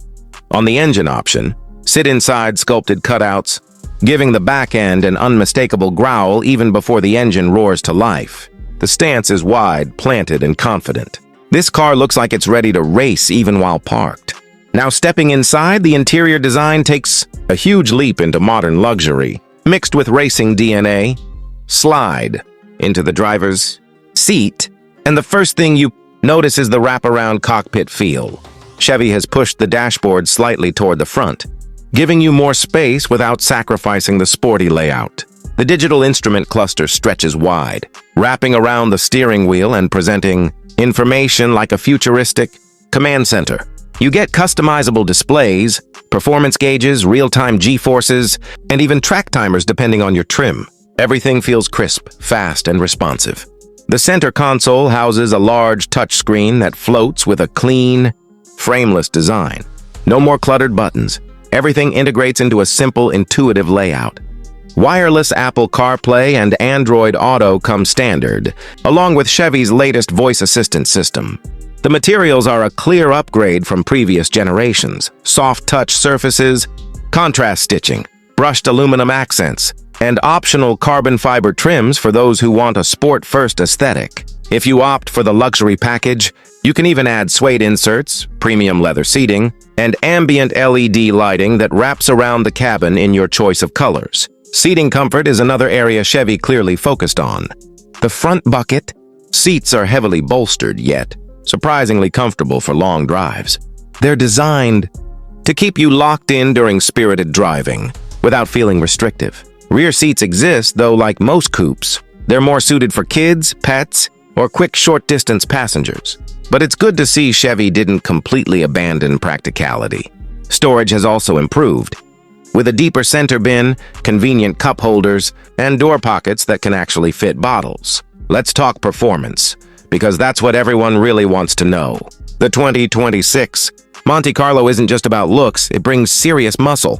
on the engine option, sit inside sculpted cutouts, giving the back end an unmistakable growl even before the engine roars to life. The stance is wide, planted, and confident. This car looks like it's ready to race even while parked. Now stepping inside, the interior design takes a huge leap into modern luxury, mixed with racing DNA. Slide into the driver's seat, and the first thing you notice is the wraparound cockpit feel. Chevy has pushed the dashboard slightly toward the front, giving you more space without sacrificing the sporty layout. The digital instrument cluster stretches wide, wrapping around the steering wheel and presenting information like a futuristic command center. You get customizable displays, performance gauges, real-time G-forces, and even track timers depending on your trim. Everything feels crisp, fast, and responsive. The center console houses a large touchscreen that floats with a clean, frameless design. No more cluttered buttons. Everything integrates into a simple, intuitive layout. Wireless Apple CarPlay and Android Auto come standard, along with Chevy's latest voice assistant system. The materials are a clear upgrade from previous generations. Soft touch surfaces, contrast stitching, brushed aluminum accents, and optional carbon fiber trims for those who want a sport-first aesthetic. If you opt for the luxury package, you can even add suede inserts, premium leather seating, and ambient LED lighting that wraps around the cabin in your choice of colors. Seating comfort is another area Chevy clearly focused on. The front bucket seats are heavily bolstered, yet surprisingly comfortable for long drives. They're designed to keep you locked in during spirited driving without feeling restrictive. Rear seats exist, though like most coupes, they're more suited for kids, pets, or quick short-distance passengers. But it's good to see Chevy didn't completely abandon practicality. Storage has also improved, with a deeper center bin, convenient cup holders, and door pockets that can actually fit bottles. Let's talk performance, because that's what everyone really wants to know. The 2026 Monte Carlo isn't just about looks, it brings serious muscle.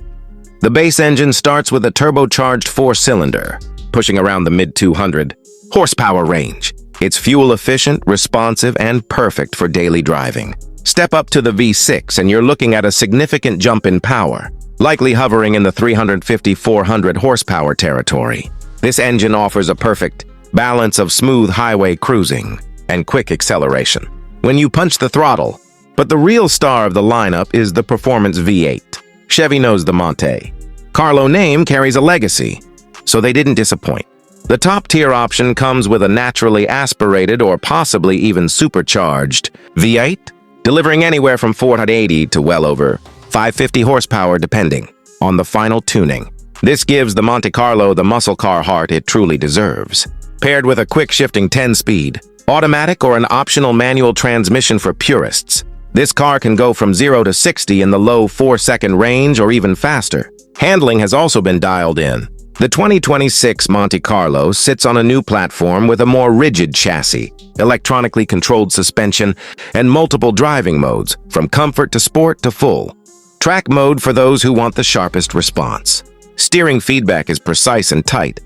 The base engine starts with a turbocharged 4-cylinder, pushing around the mid-200 horsepower range. It's fuel-efficient, responsive, and perfect for daily driving. Step up to the V6 and you're looking at a significant jump in power, likely hovering in the 350-400 horsepower territory. This engine offers a perfect balance of smooth highway cruising and quick acceleration when you punch the throttle. But the real star of the lineup is the performance V8. Chevy knows the Monte Carlo name carries a legacy, so they didn't disappoint. The top-tier option comes with a naturally aspirated or possibly even supercharged V8, delivering anywhere from 480 to well over 550 horsepower depending on the final tuning. This gives the Monte Carlo the muscle car heart it truly deserves. Paired with a quick-shifting 10-speed, automatic or an optional manual transmission for purists, this car can go from 0 to 60 in the low 4-second range or even faster. Handling has also been dialed in. The 2026 Monte Carlo sits on a new platform with a more rigid chassis, electronically controlled suspension, and multiple driving modes, from comfort to sport to full. Track mode for those who want the sharpest response. Steering feedback is precise and tight,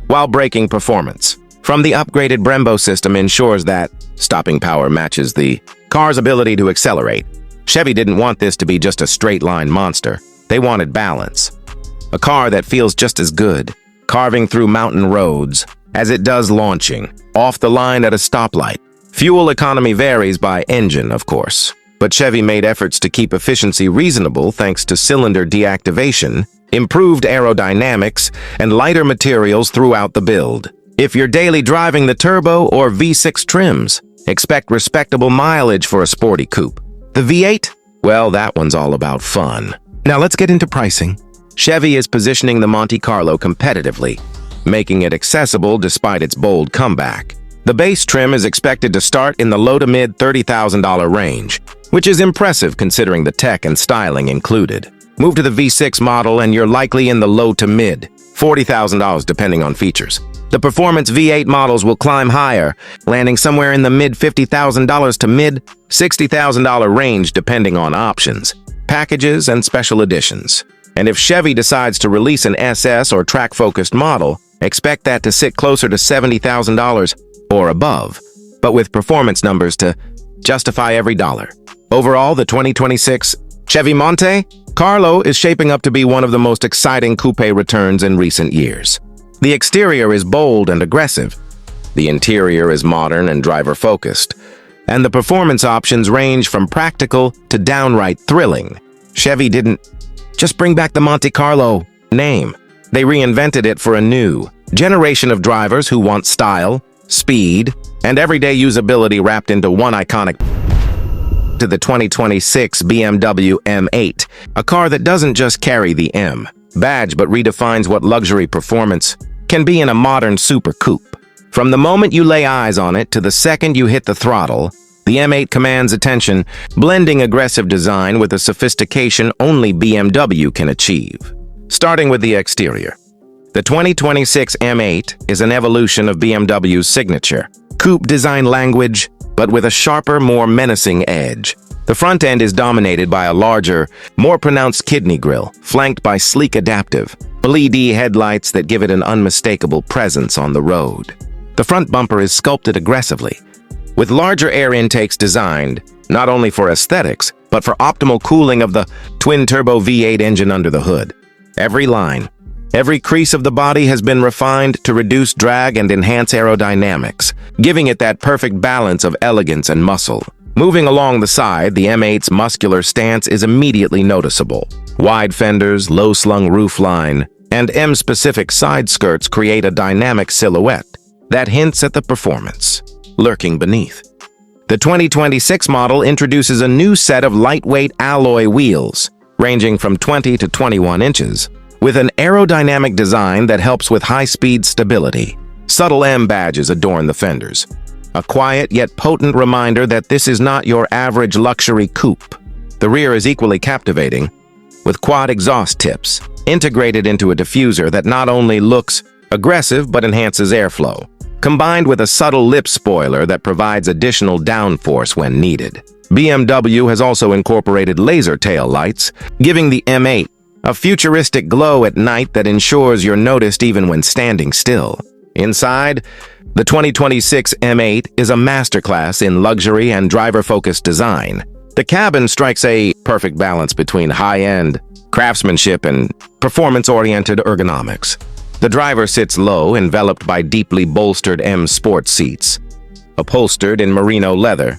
while braking performance from the upgraded Brembo system ensures that stopping power matches the car's ability to accelerate. Chevy didn't want this to be just a straight-line monster. They wanted balance. A car that feels just as good carving through mountain roads as it does launching off the line at a stoplight. Fuel economy varies by engine, of course, but Chevy made efforts to keep efficiency reasonable thanks to cylinder deactivation, improved aerodynamics, and lighter materials throughout the build. If you're daily driving the turbo or V6 trims, expect respectable mileage for a sporty coupe. The V8? Well, that one's all about fun. Now let's get into pricing. Chevy is positioning the Monte Carlo competitively, making it accessible despite its bold comeback. The base trim is expected to start in the low to mid $30,000 range, which is impressive considering the tech and styling included. Move to the V6 model and you're likely in the low to mid $40,000 depending on features. The performance V8 models will climb higher, landing somewhere in the mid $50,000 to mid $60,000 range depending on options, packages, and special editions. And if Chevy decides to release an SS or track-focused model, expect that to sit closer to $70,000 or above, but with performance numbers to justify every dollar. Overall, the 2026 Chevy Monte Carlo is shaping up to be one of the most exciting coupe returns in recent years. The exterior is bold and aggressive, the interior is modern and driver-focused, and the performance options range from practical to downright thrilling. Chevy didn't just bring back the Monte Carlo name. They reinvented it for a new generation of drivers who want style, speed, and everyday usability wrapped into one iconic to the 2026 BMW M8, a car that doesn't just carry the M badge but redefines what luxury performance can be in a modern super coupe. From the moment you lay eyes on it to the second you hit the throttle, the M8 commands attention, blending aggressive design with a sophistication only BMW can achieve. Starting with the exterior. The 2026 M8 is an evolution of BMW's signature coupe design language, but with a sharper, more menacing edge. The front end is dominated by a larger, more pronounced kidney grille, flanked by sleek adaptive LED headlights that give it an unmistakable presence on the road. The front bumper is sculpted aggressively, with larger air intakes designed not only for aesthetics, but for optimal cooling of the twin-turbo V8 engine under the hood. Every line, every crease of the body has been refined to reduce drag and enhance aerodynamics, giving it that perfect balance of elegance and muscle. Moving along the side, the M8's muscular stance is immediately noticeable. Wide fenders, low-slung roofline, and M-specific side skirts create a dynamic silhouette that hints at the performance lurking beneath. The 2026 model introduces a new set of lightweight alloy wheels, ranging from 20 to 21 inches, with an aerodynamic design that helps with high-speed stability. Subtle M badges adorn the fenders, a quiet yet potent reminder that this is not your average luxury coupe. The rear is equally captivating, with quad exhaust tips integrated into a diffuser that not only looks aggressive but enhances airflow, combined with a subtle lip spoiler that provides additional downforce when needed. BMW has also incorporated laser tail lights, giving the M8 a futuristic glow at night that ensures you're noticed even when standing still. Inside, the 2026 M8 is a masterclass in luxury and driver-focused design. The cabin strikes a perfect balance between high-end craftsmanship and performance-oriented ergonomics. The driver sits low, enveloped by deeply bolstered M Sport seats, upholstered in merino leather,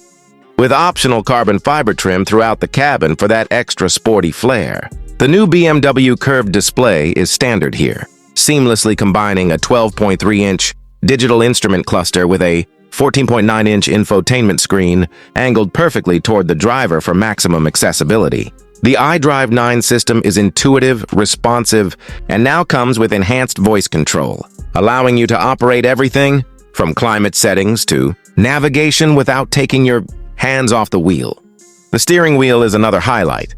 with optional carbon fiber trim throughout the cabin for that extra sporty flair. The new BMW curved display is standard here, seamlessly combining a 12.3-inch digital instrument cluster with a 14.9-inch infotainment screen angled perfectly toward the driver for maximum accessibility. The iDrive 9 system is intuitive, responsive, and now comes with enhanced voice control, allowing you to operate everything from climate settings to navigation without taking your hands off the wheel. The steering wheel is another highlight,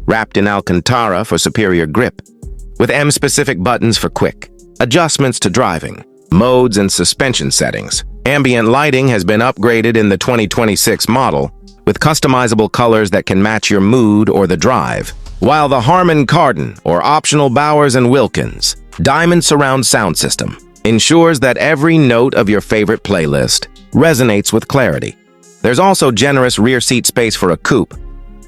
wrapped in Alcantara for superior grip, with M-specific buttons for quick adjustments to driving, modes, and suspension settings. Ambient lighting has been upgraded in the 2026 model, with customizable colors that can match your mood or the drive, while the Harman Kardon, or optional Bowers & Wilkins, Diamond Surround Sound System ensures that every note of your favorite playlist resonates with clarity. There's also generous rear seat space for a coupe,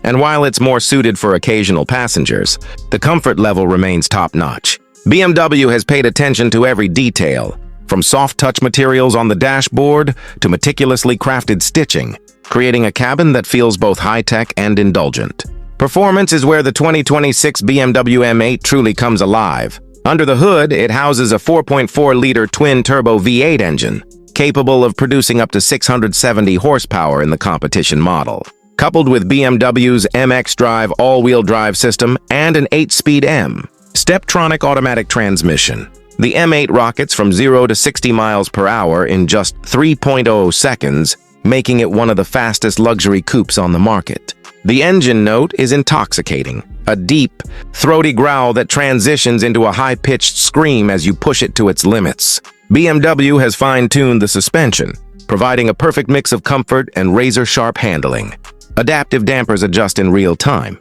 and while it's more suited for occasional passengers, the comfort level remains top-notch. BMW has paid attention to every detail, from soft-touch materials on the dashboard to meticulously crafted stitching, creating a cabin that feels both high-tech and indulgent. Performance is where the 2026 BMW M8 truly comes alive. Under the hood, it houses a 4.4-liter twin-turbo V8 engine, capable of producing up to 670 horsepower in the competition model. Coupled with BMW's MX-Drive all-wheel drive system and an 8-speed Steptronic automatic transmission, the M8 rockets from 0 to 60 miles per hour in just 3.0 seconds, making it one of the fastest luxury coupes on the market. The engine note is intoxicating, a deep, throaty growl that transitions into a high-pitched scream as you push it to its limits. BMW has fine-tuned the suspension, providing a perfect mix of comfort and razor-sharp handling. Adaptive dampers adjust in real time,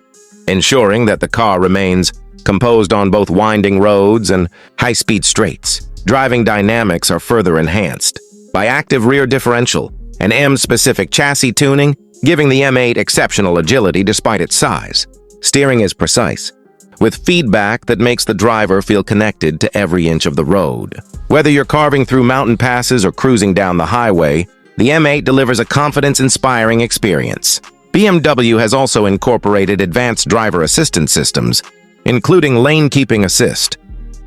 ensuring that the car remains composed on both winding roads and high-speed straights. Driving dynamics are further enhanced by active rear differential and M-specific chassis tuning, giving the M8 exceptional agility despite its size. Steering is precise, with feedback that makes the driver feel connected to every inch of the road. Whether you're carving through mountain passes or cruising down the highway, the M8 delivers a confidence-inspiring experience. BMW has also incorporated advanced driver assistance systems, including lane keeping assist,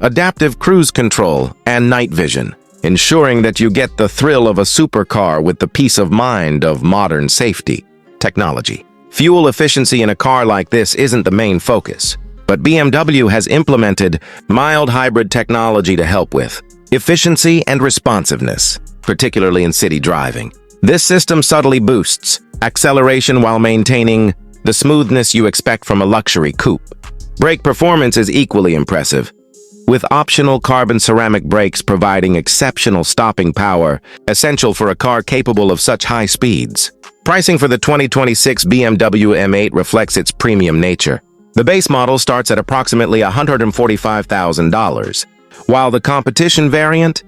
adaptive cruise control, and night vision, ensuring that you get the thrill of a supercar with the peace of mind of modern safety technology. Fuel efficiency in a car like this isn't the main focus, but BMW has implemented mild hybrid technology to help with efficiency and responsiveness, particularly in city driving. This system subtly boosts acceleration while maintaining the smoothness you expect from a luxury coupe. Brake performance is equally impressive, with optional carbon ceramic brakes providing exceptional stopping power, essential for a car capable of such high speeds. Pricing for the 2026 BMW M8 reflects its premium nature. The base model starts at approximately $145,000, while the competition variant,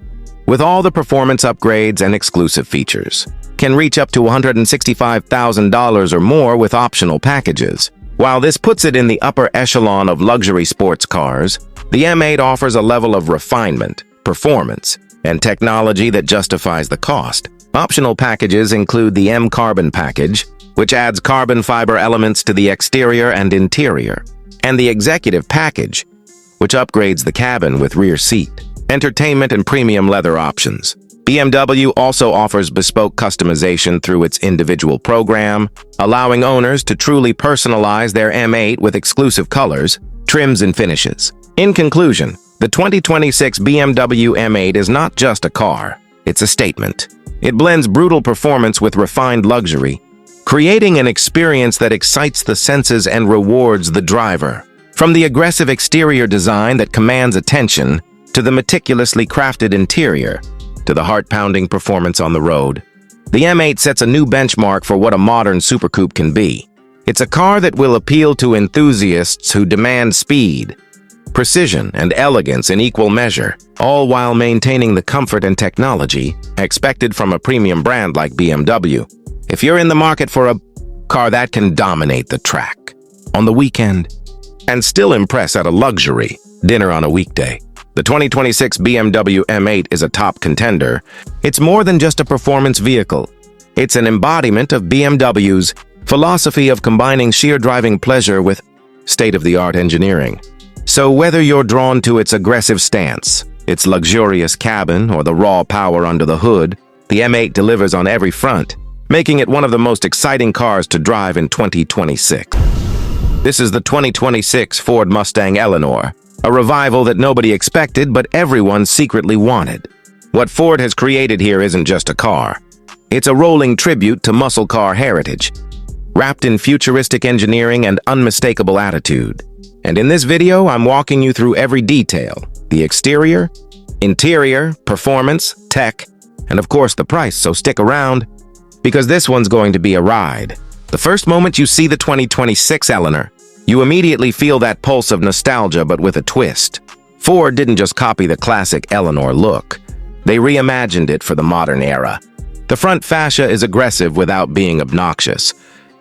with all the performance upgrades and exclusive features, can reach up to $165,000 or more with optional packages. While this puts it in the upper echelon of luxury sports cars, the M8 offers a level of refinement, performance, and technology that justifies the cost. Optional packages include the M-Carbon package, which adds carbon fiber elements to the exterior and interior, and the Executive package, which upgrades the cabin with rear seat, entertainment, and premium leather options. BMW also offers bespoke customization through its individual program, allowing owners to truly personalize their M8 with exclusive colors, trims, and finishes. In conclusion, the 2026 BMW M8 is not just a car, it's a statement. It blends brutal performance with refined luxury, creating an experience that excites the senses and rewards the driver. From the aggressive exterior design that commands attention, to the meticulously crafted interior, to the heart-pounding performance on the road, the M8 sets a new benchmark for what a modern supercoupe can be. It's a car that will appeal to enthusiasts who demand speed, precision, and elegance in equal measure, all while maintaining the comfort and technology expected from a premium brand like BMW. If you're in the market for a car that can dominate the track on the weekend and still impress at a luxury dinner on a weekday, the 2026 BMW M8 is a top contender. It's more than just a performance vehicle. It's an embodiment of BMW's philosophy of combining sheer driving pleasure with state-of-the-art engineering. So whether you're drawn to its aggressive stance, its luxurious cabin, or the raw power under the hood, the M8 delivers on every front, making it one of the most exciting cars to drive in 2026. This is the 2026 Ford Mustang Eleanor, a revival that nobody expected but everyone secretly wanted. What Ford has created here isn't just a car. It's a rolling tribute to muscle car heritage, wrapped in futuristic engineering and unmistakable attitude. And in this video, I'm walking you through every detail: the exterior, interior, performance, tech, and of course the price, so stick around, because this one's going to be a ride. The first moment you see the 2026 Eleanor, you immediately feel that pulse of nostalgia but with a twist. Ford didn't just copy the classic Eleanor look. They reimagined it for the modern era. The front fascia is aggressive without being obnoxious,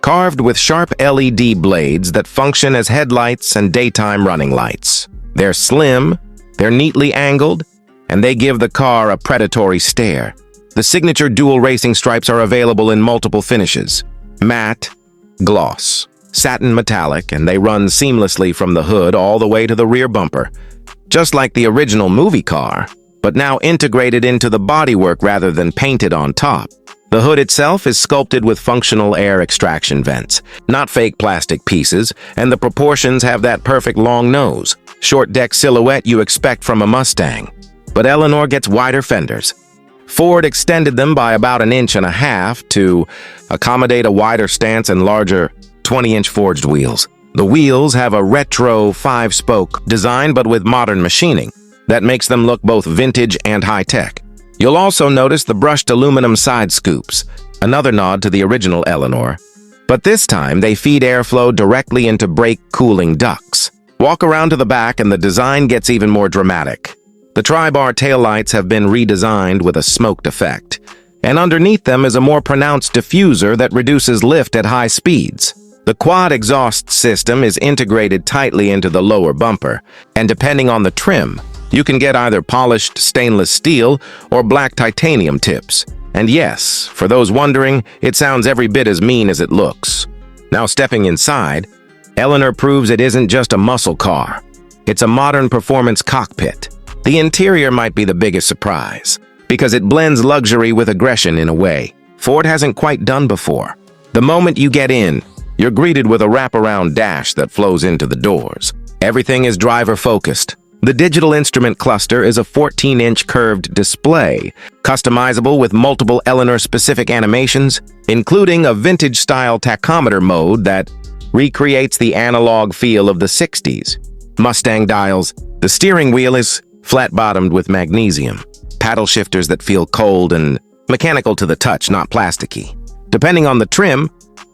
carved with sharp LED blades that function as headlights and daytime running lights. They're slim, they're neatly angled, and they give the car a predatory stare. The signature dual racing stripes are available in multiple finishes: matte, gloss, satin metallic, and they run seamlessly from the hood all the way to the rear bumper. Just like the original movie car, but now integrated into the bodywork rather than painted on top. The hood itself is sculpted with functional air extraction vents, not fake plastic pieces, and the proportions have that perfect long nose, short deck silhouette you expect from a Mustang. But Eleanor gets wider fenders. Ford extended them by about 1.5 inches to accommodate a wider stance and larger 20-inch forged wheels. The wheels have a retro 5-spoke design but with modern machining that makes them look both vintage and high-tech. You'll also notice the brushed aluminum side scoops, another nod to the original Eleanor, but this time they feed airflow directly into brake cooling ducts. Walk around to the back and the design gets even more dramatic. The tri-bar taillights have been redesigned with a smoked effect, and underneath them is a more pronounced diffuser that reduces lift at high speeds. The quad exhaust system is integrated tightly into the lower bumper, and depending on the trim, you can get either polished stainless steel or black titanium tips. And yes, for those wondering, it sounds every bit as mean as it looks. Now stepping inside, Eleanor proves it isn't just a muscle car. It's a modern performance cockpit. The interior might be the biggest surprise, because it blends luxury with aggression in a way Ford hasn't quite done before. The moment you get in, you're greeted with a wraparound dash that flows into the doors. Everything is driver-focused. The digital instrument cluster is a 14-inch curved display, customizable with multiple Eleanor-specific animations, including a vintage-style tachometer mode that recreates the analog feel of the 60s. Mustang dials. The steering wheel is flat-bottomed with magnesium. Paddle shifters that feel cold and mechanical to the touch, not plasticky. Depending on the trim,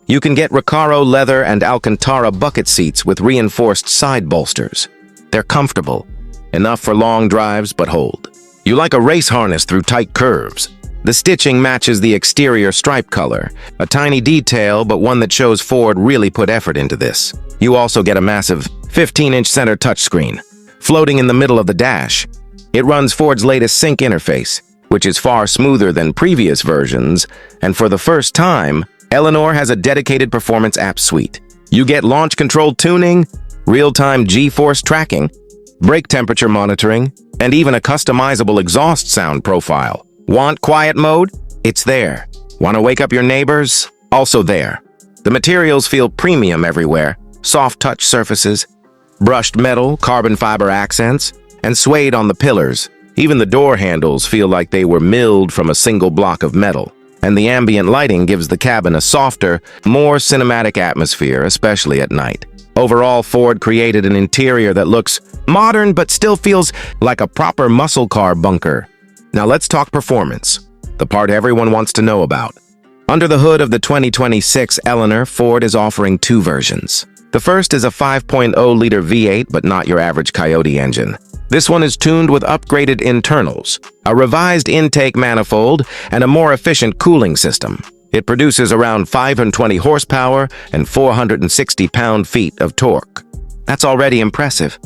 you can get Recaro leather and Alcantara bucket seats with reinforced side bolsters. They're comfortable, enough for long drives, but hold. You like a race harness through tight curves. The stitching matches the exterior stripe color, a tiny detail, but one that shows Ford really put effort into this. You also get a massive 15-inch center touchscreen, floating in the middle of the dash. It runs Ford's latest sync interface, which is far smoother than previous versions, and for the first time, Eleanor has a dedicated performance app suite. You get launch control tuning, real-time G-force tracking, brake temperature monitoring, and even a customizable exhaust sound profile. Want quiet mode? It's there. Want to wake up your neighbors? Also there. The materials feel premium everywhere. Soft touch surfaces, brushed metal, carbon fiber accents, and suede on the pillars. Even the door handles feel like they were milled from a single block of metal. And the ambient lighting gives the cabin a softer, more cinematic atmosphere, especially at night. Overall, Ford created an interior that looks modern but still feels like a proper muscle car bunker. Now let's talk performance, the part everyone wants to know about. Under the hood of the 2026 Eleanor, Ford is offering two versions. The first is a 5.0-liter V8, but not your average Coyote engine. This one is tuned with upgraded internals, a revised intake manifold, and a more efficient cooling system. It produces around 520 horsepower and 460 pound-feet of torque. That's already impressive.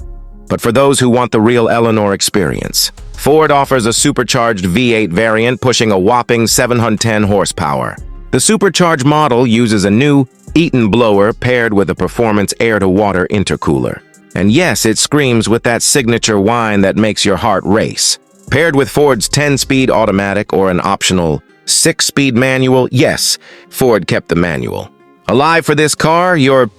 But for those who want the real Eleanor experience, Ford offers a supercharged V8 variant pushing a whopping 710 horsepower. The supercharged model uses a new Eaton blower paired with a performance air-to-water intercooler. And yes, it screams with that signature whine that makes your heart race. Paired with Ford's 10-speed automatic or an optional 6-speed manual, yes, Ford kept the manual. Alive for this car, you're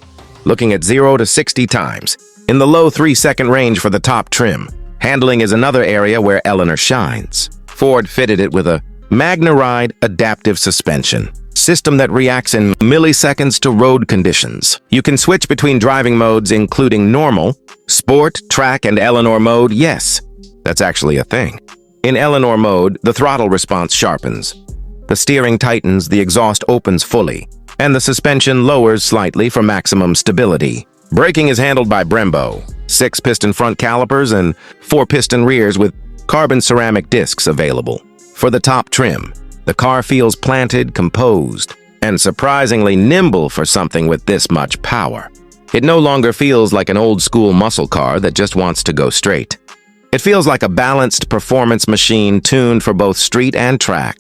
looking at 0 to 60 times, in the low 3-second range for the top trim. Handling is another area where Eleanor shines. Ford fitted it with a MagneRide adaptive suspension system that reacts in milliseconds to road conditions. You can switch between driving modes including normal, sport, track, and Eleanor mode. Yes, that's actually a thing. In Eleanor mode, the throttle response sharpens. The steering tightens, the exhaust opens fully, and the suspension lowers slightly for maximum stability. Braking is handled by Brembo, 6-piston front calipers and 4-piston rears with carbon ceramic discs available. For the top trim, the car feels planted, composed, and surprisingly nimble for something with this much power. It no longer feels like an old-school muscle car that just wants to go straight. It feels like a balanced performance machine tuned for both street and track.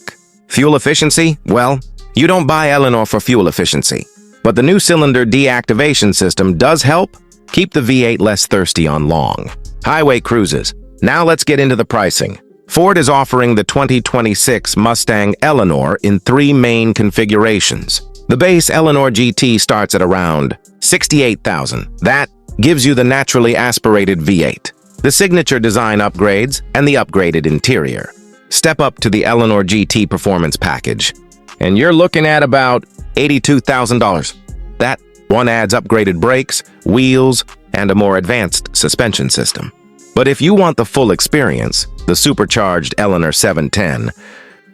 Fuel efficiency? Well, you don't buy Eleanor for fuel efficiency. But the new cylinder deactivation system does help keep the V8 less thirsty on long highway cruises. Now let's get into the pricing. Ford is offering the 2026 Mustang Eleanor in 3 main configurations. The base Eleanor GT starts at around $68,000. That gives you the naturally aspirated V8, the signature design upgrades, and the upgraded interior. Step up to the Eleanor GT Performance Package, and you're looking at about $82,000. That one adds upgraded brakes, wheels, and a more advanced suspension system. But if you want the full experience, the supercharged Eleanor 710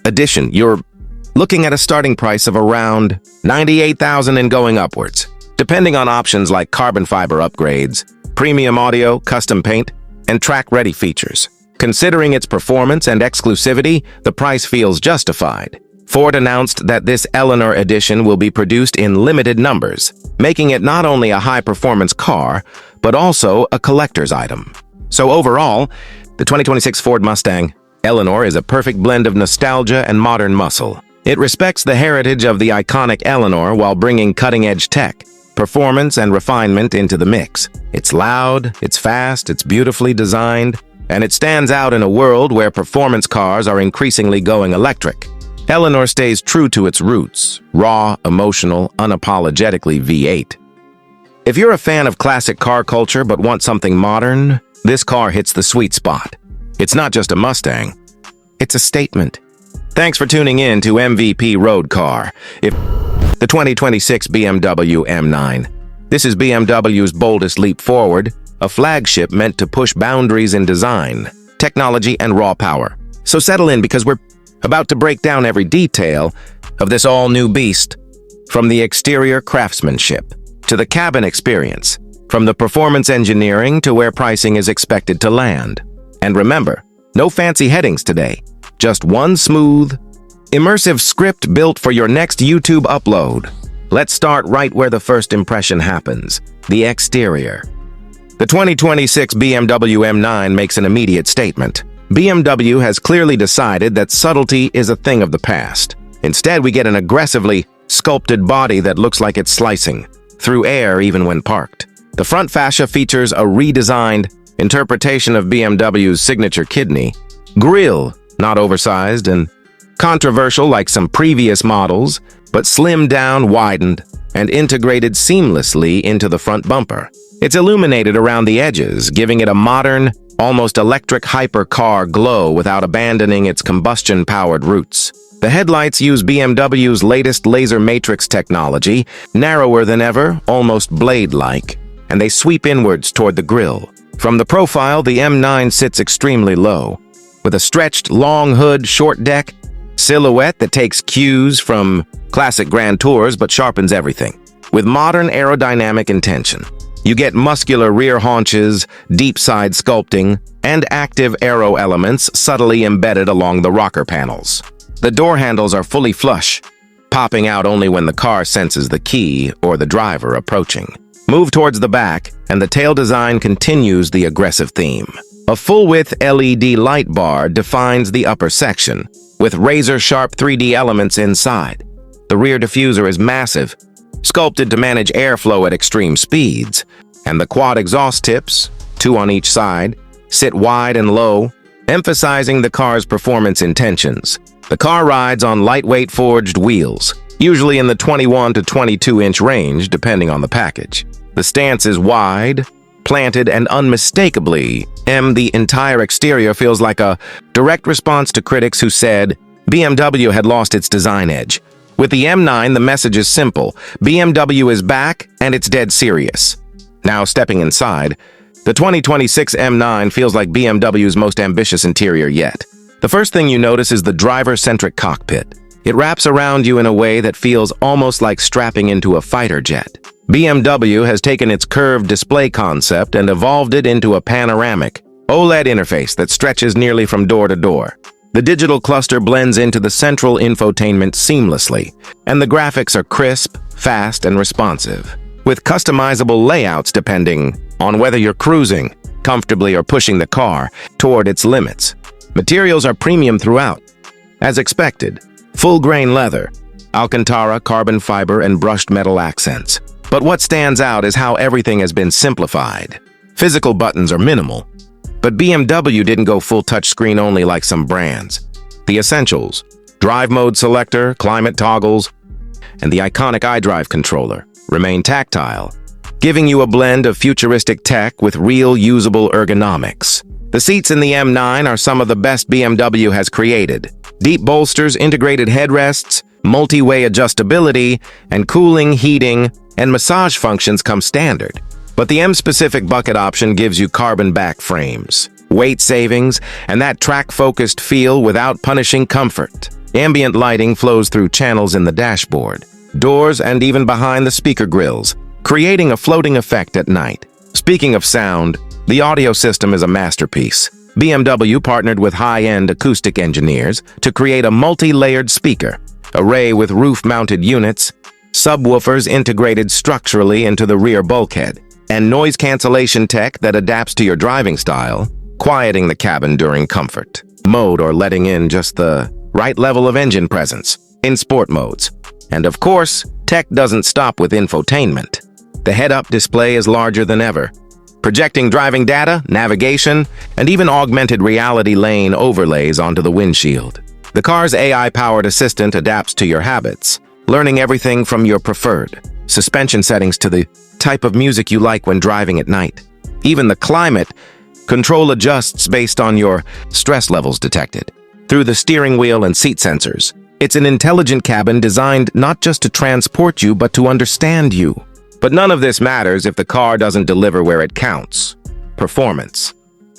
edition, you're looking at a starting price of around $98,000 and going upwards, depending on options like carbon fiber upgrades, premium audio, custom paint, and track-ready features. Considering its performance and exclusivity, the price feels justified. Ford announced that this Eleanor edition will be produced in limited numbers, making it not only a high-performance car, but also a collector's item. So overall, the 2026 Ford Mustang Eleanor is a perfect blend of nostalgia and modern muscle. It respects the heritage of the iconic Eleanor while bringing cutting-edge tech, performance, and refinement into the mix. It's loud, it's fast, it's beautifully designed, and it stands out in a world where performance cars are increasingly going electric. Eleanor stays true to its roots, raw, emotional, unapologetically V8. If you're a fan of classic car culture but want something modern, this car hits the sweet spot. It's not just a Mustang, it's a statement. Thanks for tuning in to MVP Road Car. The 2026 BMW M9. This is BMW's boldest leap forward, a flagship meant to push boundaries in design, technology, and raw power. So settle in because we're about to break down every detail of this all-new beast, from the exterior craftsmanship to the cabin experience, from the performance engineering to where pricing is expected to land. And remember, no fancy headings today, just one smooth, immersive script built for your next YouTube upload. Let's start right where the first impression happens, the exterior. The 2026 BMW M9 makes an immediate statement. BMW has clearly decided that subtlety is a thing of the past. Instead, we get an aggressively sculpted body that looks like it's slicing through air even when parked. The front fascia features a redesigned interpretation of BMW's signature kidney. Grille, not oversized and controversial like some previous models, but slimmed down, widened, and integrated seamlessly into the front bumper. It's illuminated around the edges, giving it a modern, almost electric hypercar glow without abandoning its combustion-powered roots. The headlights use BMW's latest laser matrix technology, narrower than ever, almost blade-like, and they sweep inwards toward the grille. From the profile, the M9 sits extremely low, with a stretched, long hood, short deck, silhouette that takes cues from classic Grand Tours but sharpens everything. With modern aerodynamic intention, you get muscular rear haunches, deep side sculpting, and active aero elements subtly embedded along the rocker panels. The door handles are fully flush, popping out only when the car senses the key or the driver approaching. Move towards the back, and the tail design continues the aggressive theme. A full-width LED light bar defines the upper section, with razor-sharp 3D elements inside. The rear diffuser is massive, sculpted to manage airflow at extreme speeds. And the quad exhaust tips, 2 on each side, sit wide and low, emphasizing the car's performance intentions. The car rides on lightweight forged wheels, usually in the 21 to 22-inch range, depending on the package. The stance is wide, planted, and unmistakably, the entire exterior feels like a direct response to critics who said BMW had lost its design edge. With the M9, the message is simple. BMW is back, and it's dead serious. Now, stepping inside, the 2026 M9 feels like BMW's most ambitious interior yet. The first thing you notice is the driver-centric cockpit. It wraps around you in a way that feels almost like strapping into a fighter jet. BMW has taken its curved display concept and evolved it into a panoramic, OLED interface that stretches nearly from door to door. The digital cluster blends into the central infotainment seamlessly, and the graphics are crisp, fast, and responsive, with customizable layouts depending on whether you're cruising comfortably or pushing the car toward its limits. Materials are premium throughout. As expected, full-grain leather, Alcantara, carbon fiber, and brushed metal accents. But what stands out is how everything has been simplified. Physical buttons are minimal, but BMW didn't go full touchscreen only like some brands. The essentials, drive mode selector, climate toggles, and the iconic iDrive controller remain tactile, giving you a blend of futuristic tech with real usable ergonomics. The seats in the M9 are some of the best BMW has created. Deep bolsters, integrated headrests, multi-way adjustability, and cooling, heating, and massage functions come standard. But the M-specific bucket option gives you carbon back frames, weight savings, and that track-focused feel without punishing comfort. Ambient lighting flows through channels in the dashboard, doors, and even behind the speaker grills, creating a floating effect at night. Speaking of sound, the audio system is a masterpiece. BMW partnered with high-end acoustic engineers to create a multi-layered speaker array with roof-mounted units, subwoofers integrated structurally into the rear bulkhead, and noise cancellation tech that adapts to your driving style, quieting the cabin during comfort mode or letting in just the right level of engine presence in sport modes. And of course, tech doesn't stop with infotainment. The head-up display is larger than ever, projecting driving data, navigation, and even augmented reality lane overlays onto the windshield. The car's AI-powered assistant adapts to your habits, learning everything from your preferred suspension settings to the type of music you like when driving at night. Even the climate control adjusts based on your stress levels detected through the steering wheel and seat sensors. It's an intelligent cabin designed not just to transport you, but to understand you. But none of this matters if the car doesn't deliver where it counts: performance.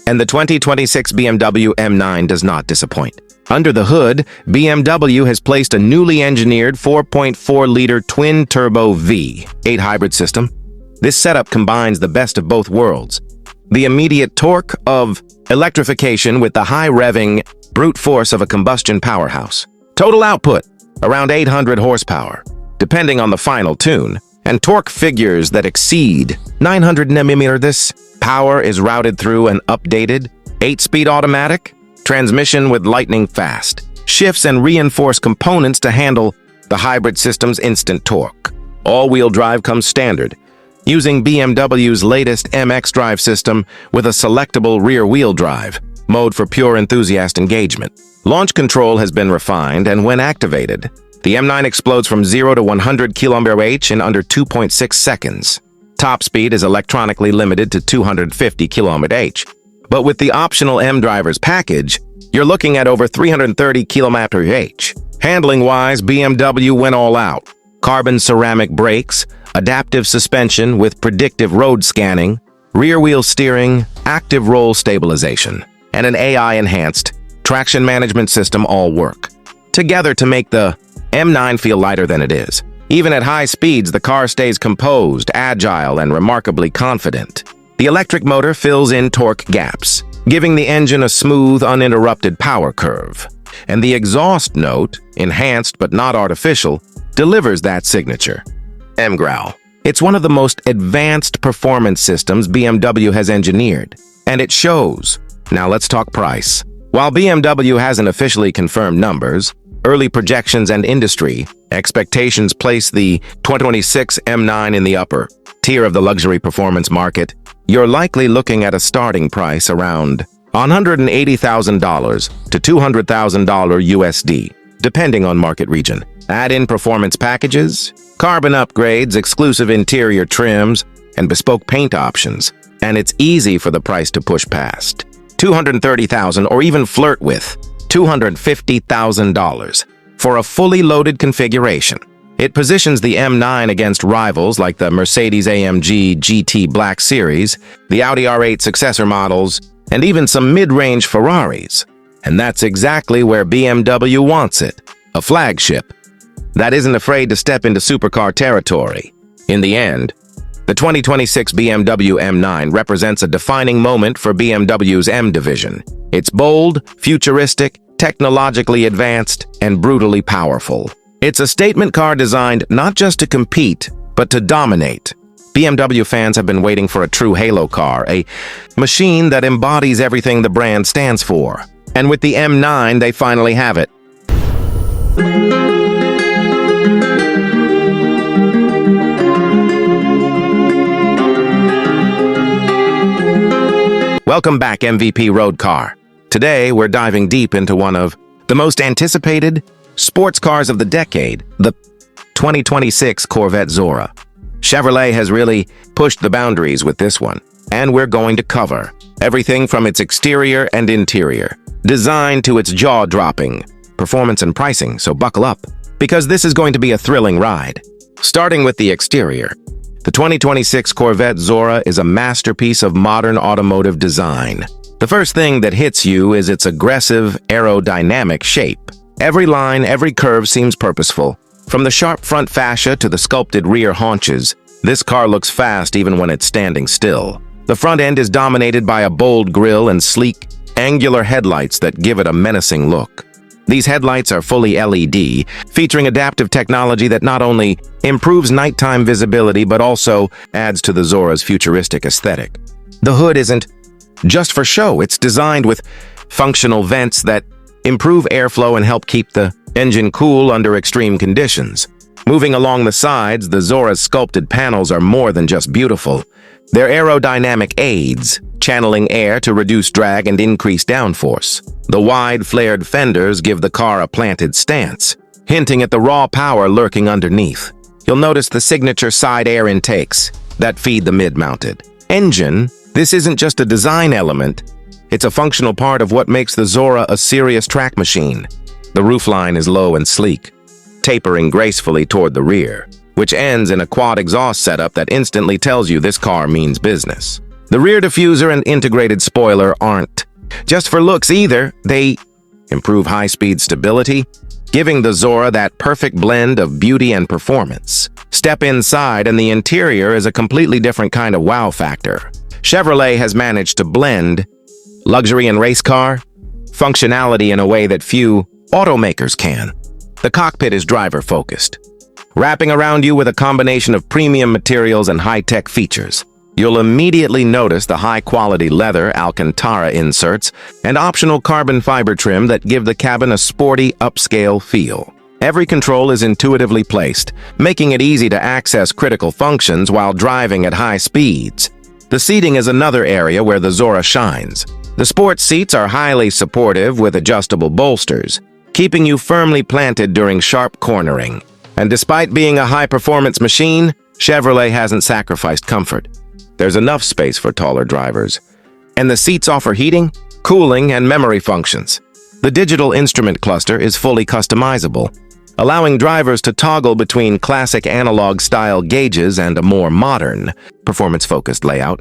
And the 2026 BMW M9 does not disappoint. Under the hood, BMW has placed a newly engineered 4.4-liter twin-turbo V8 hybrid system. This setup combines the best of both worlds: the immediate torque of electrification with the high-revving brute force of a combustion powerhouse. Total output, around 800 horsepower, depending on the final tune, and torque figures that exceed 900 Nm. This power is routed through an updated 8-speed automatic transmission with lightning-fast shifts and reinforced components to handle the hybrid system's instant torque. All-wheel drive comes standard, using BMW's latest MX drive system with a selectable rear-wheel drive mode for pure enthusiast engagement. Launch control has been refined, and when activated, the M9 explodes from 0 to 100 km/h in under 2.6 seconds. Top speed is electronically limited to 250 km/h. But with the optional M-Drivers package, you're looking at over 330 km/h. Handling-wise, BMW went all out. Carbon ceramic brakes, adaptive suspension with predictive road scanning, rear-wheel steering, active roll stabilization, and an AI-enhanced traction management system all work together to make the M9 feel lighter than it is. Even at high speeds, the car stays composed, agile, and remarkably confident. The electric motor fills in torque gaps, giving the engine a smooth, uninterrupted power curve. And the exhaust note, enhanced but not artificial, delivers that signature M-growl. It's one of the most advanced performance systems BMW has engineered, and it shows. Now let's talk price. While BMW hasn't officially confirmed numbers, early projections and industry expectations place the 2026 M9 in the upper tier of the luxury performance market, you're likely looking at a starting price around $180,000 to $200,000 USD, depending on market region. Add in performance packages, carbon upgrades, exclusive interior trims, and bespoke paint options, and it's easy for the price to push past $230,000 or even flirt with $250,000 for a fully loaded configuration. It positions the M9 against rivals like the Mercedes-AMG GT Black Series, the Audi R8 successor models, and even some mid-range Ferraris. And that's exactly where BMW wants it, a flagship that isn't afraid to step into supercar territory. In the end, the 2026 BMW M9 represents a defining moment for BMW's M division. It's bold, futuristic, technologically advanced, and brutally powerful. It's a statement car designed not just to compete, but to dominate. BMW fans have been waiting for a true halo car, a machine that embodies everything the brand stands for. And with the M9, they finally have it. Welcome back, MVP Road Car. Today, we're diving deep into one of the most anticipated sports cars of the decade, the 2026 Corvette Zora. Chevrolet has really pushed the boundaries with this one, and we're going to cover everything from its exterior and interior, design to its jaw-dropping performance and pricing, so buckle up, because this is going to be a thrilling ride. Starting with the exterior, the 2026 Corvette Zora is a masterpiece of modern automotive design. The first thing that hits you is its aggressive, aerodynamic shape. Every line, every curve seems purposeful. From the sharp front fascia to the sculpted rear haunches, this car looks fast even when it's standing still. The front end is dominated by a bold grille and sleek, angular headlights that give it a menacing look. These headlights are fully LED, featuring adaptive technology that not only improves nighttime visibility but also adds to the Zora's futuristic aesthetic. The hood isn't just for show. It's designed with functional vents that improve airflow and help keep the engine cool under extreme conditions. Moving along the sides, the Zora's sculpted panels are more than just beautiful. They're aerodynamic aids, channeling air to reduce drag and increase downforce. The wide, flared fenders give the car a planted stance, hinting at the raw power lurking underneath. You'll notice the signature side air intakes that feed the mid-mounted engine. This isn't just a design element. It's a functional part of what makes the Zora a serious track machine. The roofline is low and sleek, tapering gracefully toward the rear, which ends in a quad exhaust setup that instantly tells you this car means business. The rear diffuser and integrated spoiler aren't just for looks either. They improve high-speed stability, giving the Zora that perfect blend of beauty and performance. Step inside and the interior is a completely different kind of wow factor. Chevrolet has managed to blend luxury and race car functionality in a way that few automakers can. The cockpit is driver-focused, wrapping around you with a combination of premium materials and high-tech features. You'll immediately notice the high-quality leather Alcantara inserts and optional carbon fiber trim that give the cabin a sporty, upscale feel. Every control is intuitively placed, making it easy to access critical functions while driving at high speeds. The seating is another area where the Zora shines. The sports seats are highly supportive with adjustable bolsters, keeping you firmly planted during sharp cornering. And despite being a high-performance machine, Chevrolet hasn't sacrificed comfort. There's enough space for taller drivers. And the seats offer heating, cooling, and memory functions. The digital instrument cluster is fully customizable, allowing drivers to toggle between classic analog-style gauges and a more modern, performance-focused layout.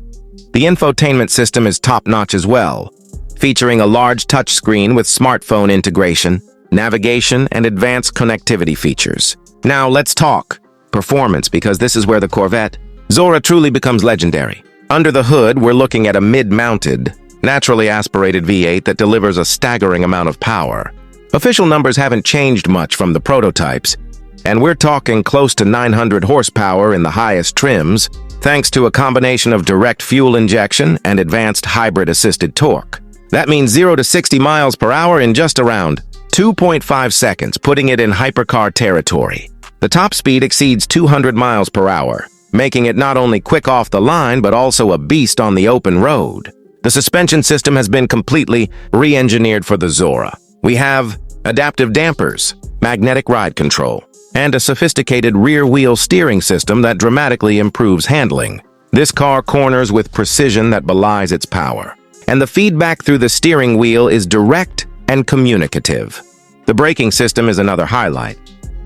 The infotainment system is top-notch as well, featuring a large touchscreen with smartphone integration, navigation, and advanced connectivity features. Now let's talk performance, because this is where the Corvette Zora truly becomes legendary. Under the hood, we're looking at a mid-mounted, naturally aspirated V8 that delivers a staggering amount of power. Official numbers haven't changed much from the prototypes, and we're talking close to 900 horsepower in the highest trims, thanks to a combination of direct fuel injection and advanced hybrid-assisted torque. That means 0 to 60 miles per hour in just around 2.5 seconds, putting it in hypercar territory. The top speed exceeds 200 miles per hour, making it not only quick off the line but also a beast on the open road. The suspension system has been completely re-engineered for the Zora. We have adaptive dampers, magnetic ride control, and a sophisticated rear-wheel steering system that dramatically improves handling. This car corners with precision that belies its power, and the feedback through the steering wheel is direct and communicative. The braking system is another highlight,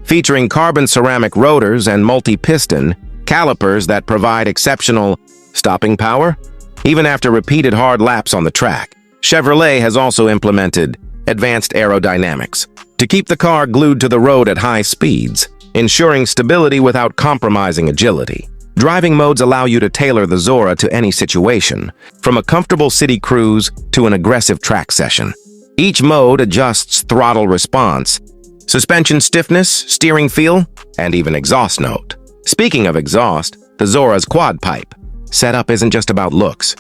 featuring carbon ceramic rotors and multi-piston calipers that provide exceptional stopping power, even after repeated hard laps on the track. Chevrolet has also implemented advanced aerodynamics to keep the car glued to the road at high speeds, ensuring stability without compromising agility. Driving modes allow you to tailor the Zora to any situation, from a comfortable city cruise to an aggressive track session. Each mode adjusts throttle response, suspension stiffness, steering feel, and even exhaust note. Speaking of exhaust, the Zora's quad pipe setup isn't just about looks.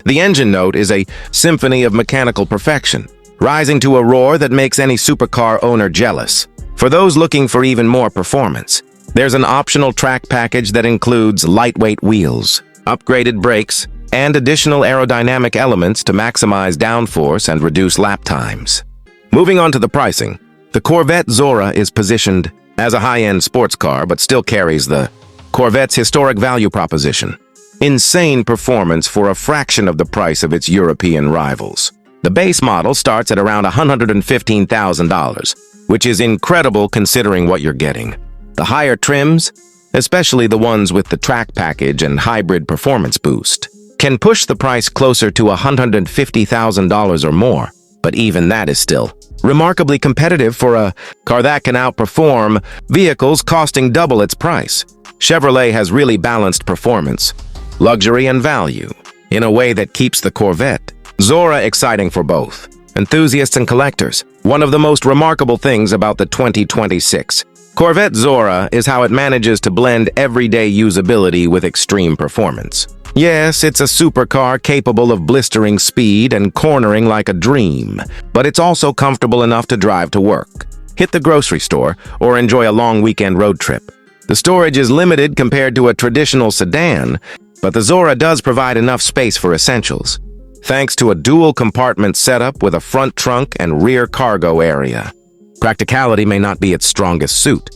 The engine note is a symphony of mechanical perfection, rising to a roar that makes any supercar owner jealous. For those looking for even more performance, there's an optional track package that includes lightweight wheels, upgraded brakes, and additional aerodynamic elements to maximize downforce and reduce lap times. Moving on to the pricing, the Corvette Zora is positioned as a high-end sports car but still carries the Corvette's historic value proposition. Insane performance for a fraction of the price of its European rivals. The base model starts at around $115,000, which is incredible considering what you're getting. The higher trims, especially the ones with the track package and hybrid performance boost, can push the price closer to $150,000 or more, but even that is still remarkably competitive for a car that can outperform vehicles costing double its price. Chevrolet has really balanced performance, luxury, and value in a way that keeps the Corvette Zora exciting for both enthusiasts and collectors. One of the most remarkable things about the 2026 Corvette Zora is how it manages to blend everyday usability with extreme performance. Yes, it's a supercar capable of blistering speed and cornering like a dream, but it's also comfortable enough to drive to work, hit the grocery store, or enjoy a long weekend road trip. The storage is limited compared to a traditional sedan, but the Zora does provide enough space for essentials, thanks to a dual-compartment setup with a front trunk and rear cargo area. Practicality may not be its strongest suit,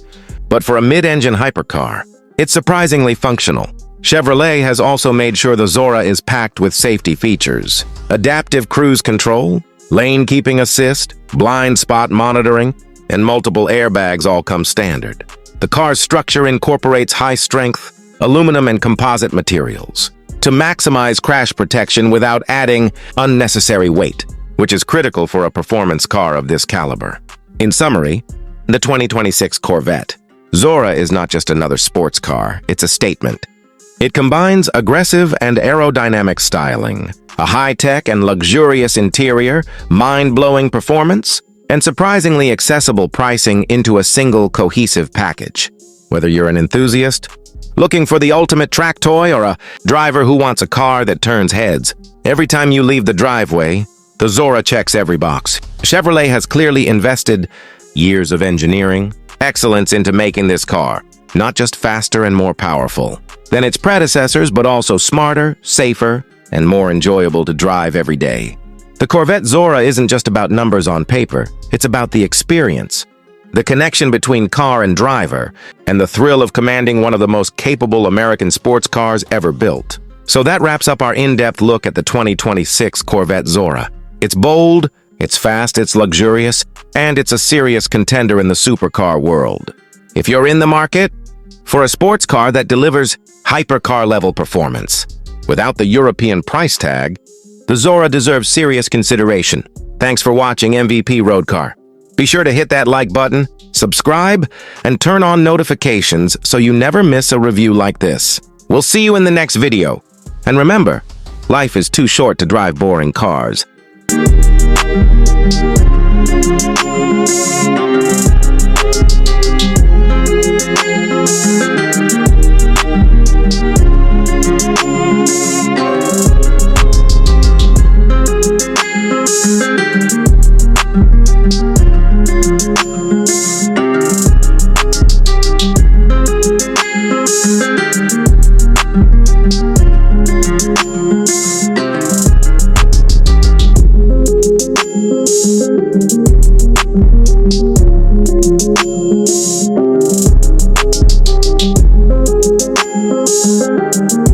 but for a mid-engine hypercar, it's surprisingly functional. Chevrolet has also made sure the Zora is packed with safety features. Adaptive cruise control, lane keeping assist, blind spot monitoring, and multiple airbags all come standard. The car's structure incorporates high-strength aluminum and composite materials to maximize crash protection without adding unnecessary weight, which is critical for a performance car of this caliber. In summary, the 2026 Corvette Zora is not just another sports car, it's a statement. It combines aggressive and aerodynamic styling, a high-tech and luxurious interior, mind-blowing performance, and surprisingly accessible pricing into a single cohesive package. Whether you're an enthusiast looking for the ultimate track toy or a driver who wants a car that turns heads, every time you leave the driveway, the Zora checks every box. Chevrolet has clearly invested years of engineering excellence into making this car not just faster and more powerful than its predecessors, but also smarter, safer, and more enjoyable to drive every day. The Corvette Zora isn't just about numbers on paper, it's about the experience, the connection between car and driver, and the thrill of commanding one of the most capable American sports cars ever built. So that wraps up our in-depth look at the 2026 Corvette Zora. It's bold, it's fast, it's luxurious, and it's a serious contender in the supercar world. If you're in the market for a sports car that delivers hypercar-level performance without the European price tag, the Zora deserves serious consideration. Thanks for watching MVP Road Car. Be sure to hit that like button, subscribe, and turn on notifications so you never miss a review like this. We'll see you in the next video. And remember, life is too short to drive boring cars. you.